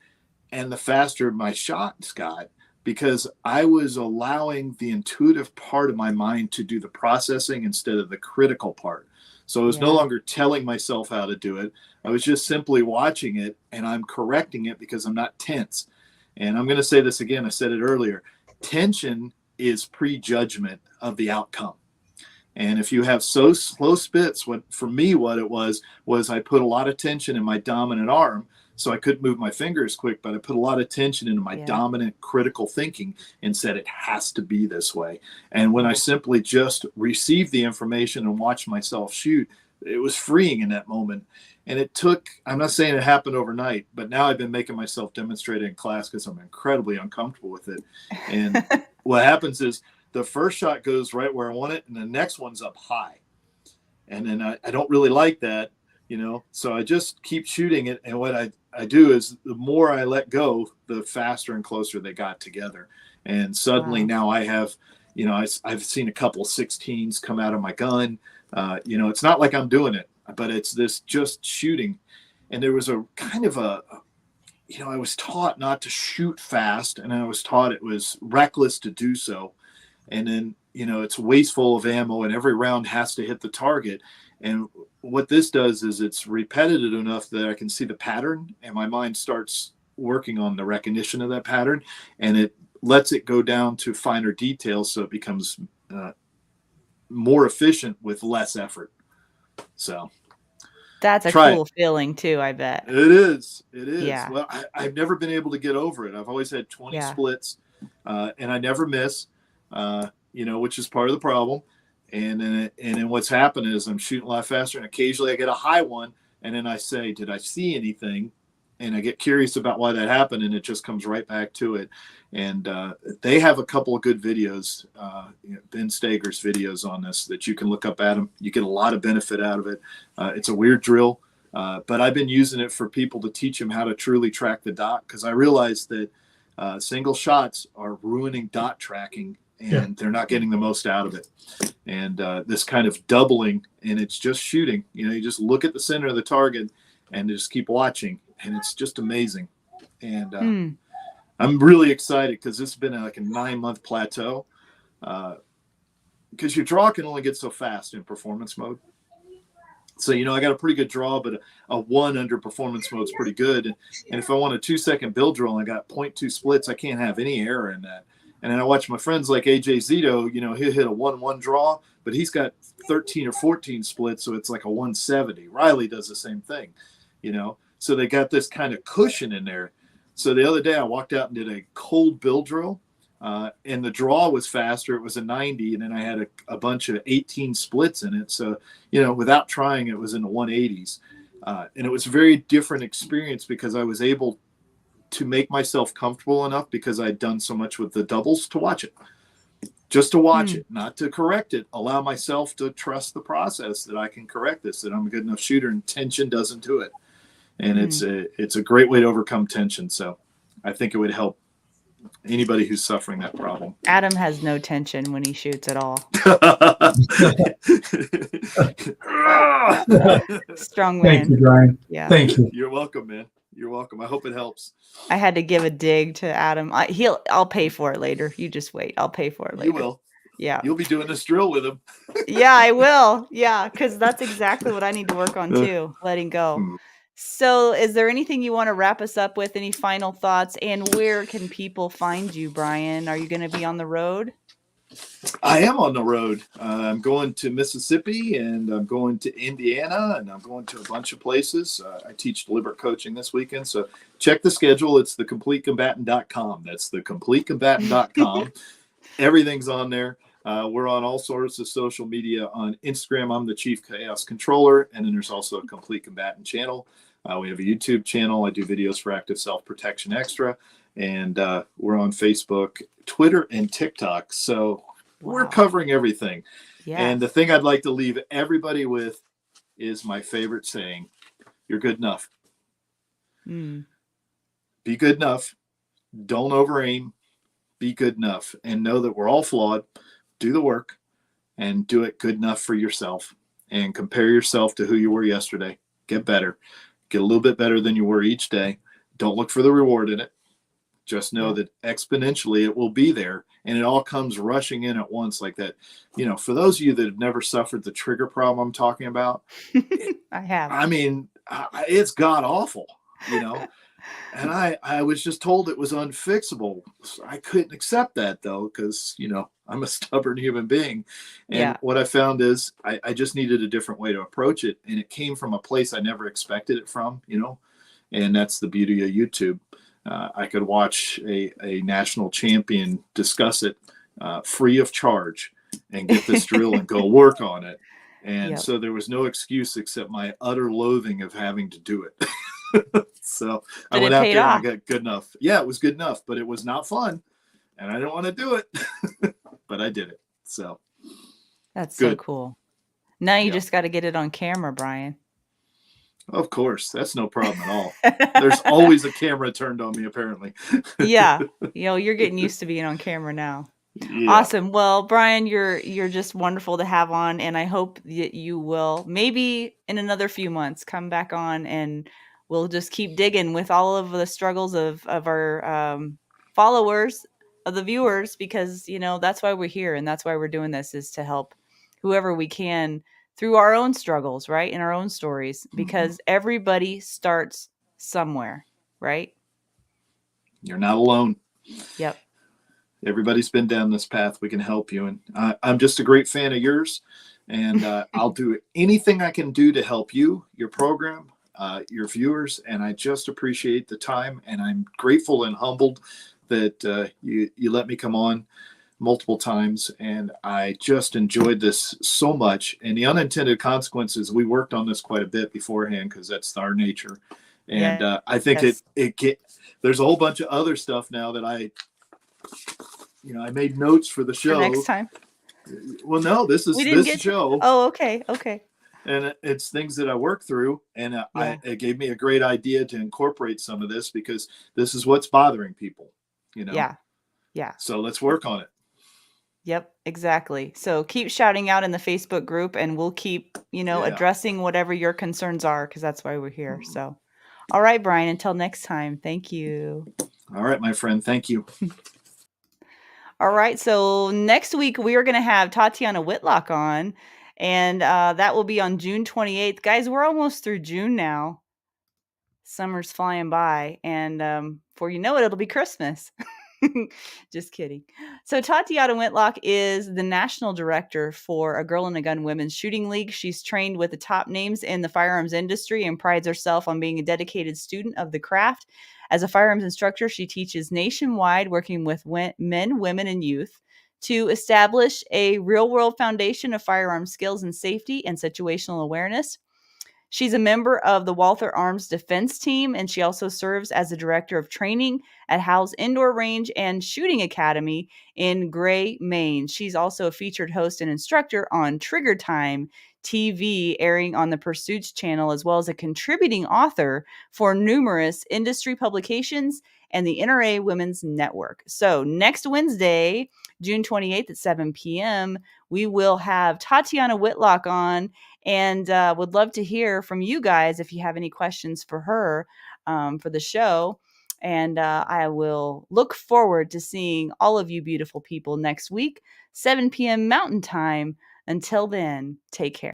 and the faster my shots got, because I was allowing the intuitive part of my mind to do the processing instead of the critical part. So I was no longer telling myself how to do it. I was just simply watching it, and I'm correcting it because I'm not tense. And I'm going to say this again. I said it earlier. Tension is prejudgment of the outcome. And if you have so slow spits, what for me, what it was I put a lot of tension in my dominant arm. So I couldn't move my fingers quick, but I put a lot of tension into my dominant critical thinking and said, it has to be this way. And when I simply just received the information and watched myself shoot, it was freeing in that moment. And it took, I'm not saying it happened overnight, but now I've been making myself demonstrate it in class because I'm incredibly uncomfortable with it. And what happens is the first shot goes right where I want it, and the next one's up high. And then I don't really like that, you know, so I just keep shooting it. And what I do is the more I let go, the faster and closer they got together. And suddenly now I have, you know, I've seen a couple 16s come out of my gun. You know, it's not like I'm doing it, but it's this just shooting. And there was a kind of you know, I was taught not to shoot fast, and I was taught it was reckless to do so. And then, you know, it's wasteful of ammo, and every round has to hit the target. And what this does is it's repetitive enough that I can see the pattern, and my mind starts working on the recognition of that pattern, and it lets it go down to finer details, so it becomes more efficient with less effort. So that's a cool feeling too, I bet. It is. Yeah. Well, I've never been able to get over it. I've always had 20 splits, and I never miss, you know, which is part of the problem. And then what's happened is I'm shooting a lot faster, and occasionally I get a high one, and then I say, did I see anything? And I get curious about why that happened, and it just comes right back to it. And they have a couple of good videos, you know, Ben Steger's videos on this that you can look up at them. You get a lot of benefit out of it. It's a weird drill, but I've been using it for people to teach them how to truly track the dot, because I realized that single shots are ruining dot tracking, and they're not getting the most out of it. And this kind of doubling, and it's just shooting. You know, you just look at the center of the target and just keep watching, and it's just amazing. And I'm really excited because this has been like a 9-month plateau, because your draw can only get so fast in performance mode. So, you know, I got a pretty good draw, but a 1 under performance mode is pretty good. And if I want a 2-second build drill and I got 0.2 splits, I can't have any error in that. And then I watch my friends like AJ Zito, you know, he'll hit a 1-1 draw, but he's got 13 or 14 splits, so it's like a 170. Riley does the same thing, you know. So they got this kind of cushion in there. So the other day I walked out and did a cold build drill, and the draw was faster. It was a 90, and then I had a bunch of 18 splits in it. So, you know, without trying, it was in the 180s. And it was a very different experience because I was able to make myself comfortable enough, because I'd done so much with the doubles, to watch it. Just to watch it, not to correct it. Allow myself to trust the process, that I can correct this, that I'm a good enough shooter, and tension doesn't do it. And it's a great way to overcome tension. So I think it would help anybody who's suffering that problem. Adam has no tension when he shoots at all. Strong man. Thank you, Brian. Yeah. Thank you. You're welcome, man. You're welcome. I hope it helps. I had to give a dig to Adam. I'll pay for it later. You just wait. I'll pay for it later. You will. Yeah. You'll be doing this drill with him. Yeah, I will. Yeah, because that's exactly what I need to work on too. Letting go. So is there anything you want to wrap us up with? Any final thoughts? And where can people find you, Brian? Are you going to be on the road? I am on the road. I'm going to Mississippi, and I'm going to Indiana, and I'm going to a bunch of places. I teach deliberate coaching this weekend. So check the schedule. It's thecompletecombatant.com. That's thecompletecombatant.com. Everything's on there. We're on all sorts of social media. On Instagram, I'm the Chief Chaos Controller. And then there's also a Complete Combatant channel. We have a YouTube channel. I do videos for Active Self-Protection Extra. And we're on Facebook, Twitter, and TikTok. So we're covering everything. Yes. And the thing I'd like to leave everybody with is my favorite saying: you're good enough. Be good enough. Don't over-aim. Be good enough. And know that we're all flawed. Do the work and do it good enough for yourself. And compare yourself to who you were yesterday. Get better. Get a little bit better than you were each day. Don't look for the reward in it. Just know that exponentially it will be there, and it all comes rushing in at once like that. You know, for those of you that have never suffered the trigger problem I'm talking about, I have. I mean, it's god awful, you know. And I was just told it was unfixable. I couldn't accept that, though, because, you know, I'm a stubborn human being. And what I found is I just needed a different way to approach it. And it came from a place I never expected it from, you know, and that's the beauty of YouTube. I could watch a national champion discuss it free of charge and get this drill and go work on it. And so there was no excuse except my utter loathing of having to do it. So I went out there and I got good enough. Yeah, it was good enough, but it was not fun. And I didn't want to do it, but I did it. So that's so cool. Now you just got to get it on camera, Brian. Of course, that's no problem at all. There's always a camera turned on me, apparently. Yeah, you know, you're getting used to being on camera now. Yeah. Awesome. Well, Brian, you're just wonderful to have on, and I hope that you will maybe in another few months come back on, and we'll just keep digging with all of the struggles of our followers, of the viewers, because, you know, that's why we're here, and that's why we're doing this, is to help whoever we can through our own struggles, right? In our own stories, because everybody starts somewhere, right? You're not alone. Yep. Everybody's been down this path. We can help you. And I'm just a great fan of yours. And I'll do anything I can do to help you, your program, your viewers. And I just appreciate the time. And I'm grateful and humbled that you let me come on multiple times, and I just enjoyed this so much. And the unintended consequences, we worked on this quite a bit beforehand, because that's our nature. And I think there's a whole bunch of other stuff now that I made notes for the show. For next time. Well, no, this is this show. Oh, okay. And it's things that I work through, and it gave me a great idea to incorporate some of this, because this is what's bothering people, you know? Yeah. So let's work on it. Yep, exactly. So keep shouting out in the Facebook group, and we'll keep, addressing whatever your concerns are, because that's why we're here. So, all right, Brian, until next time. Thank you. All right, my friend. Thank you. All right. So next week, we are going to have Tatiana Whitlock on, and that will be on June 28th. Guys, we're almost through June now. Summer's flying by, and before you know it, it'll be Christmas. Just kidding. So Tatiana Whitlock is the national director for A Girl and a Gun Women's Shooting League. She's trained with the top names in the firearms industry and prides herself on being a dedicated student of the craft. As a firearms instructor, she teaches nationwide, working with men, women, and youth to establish a real-world foundation of firearm skills and safety and situational awareness. She's a member of the Walther Arms Defense Team, and she also serves as the director of training at Howell's Indoor Range and Shooting Academy in Gray, Maine. She's also a featured host and instructor on Trigger Time TV, airing on the Pursuits channel, as well as a contributing author for numerous industry publications and the NRA Women's Network. So next Wednesday, June 28th at 7 p.m., we will have Tatiana Whitlock on, and would love to hear from you guys if you have any questions for her for the show. And I will look forward to seeing all of you beautiful people next week, 7 p.m. Mountain Time. Until then, take care.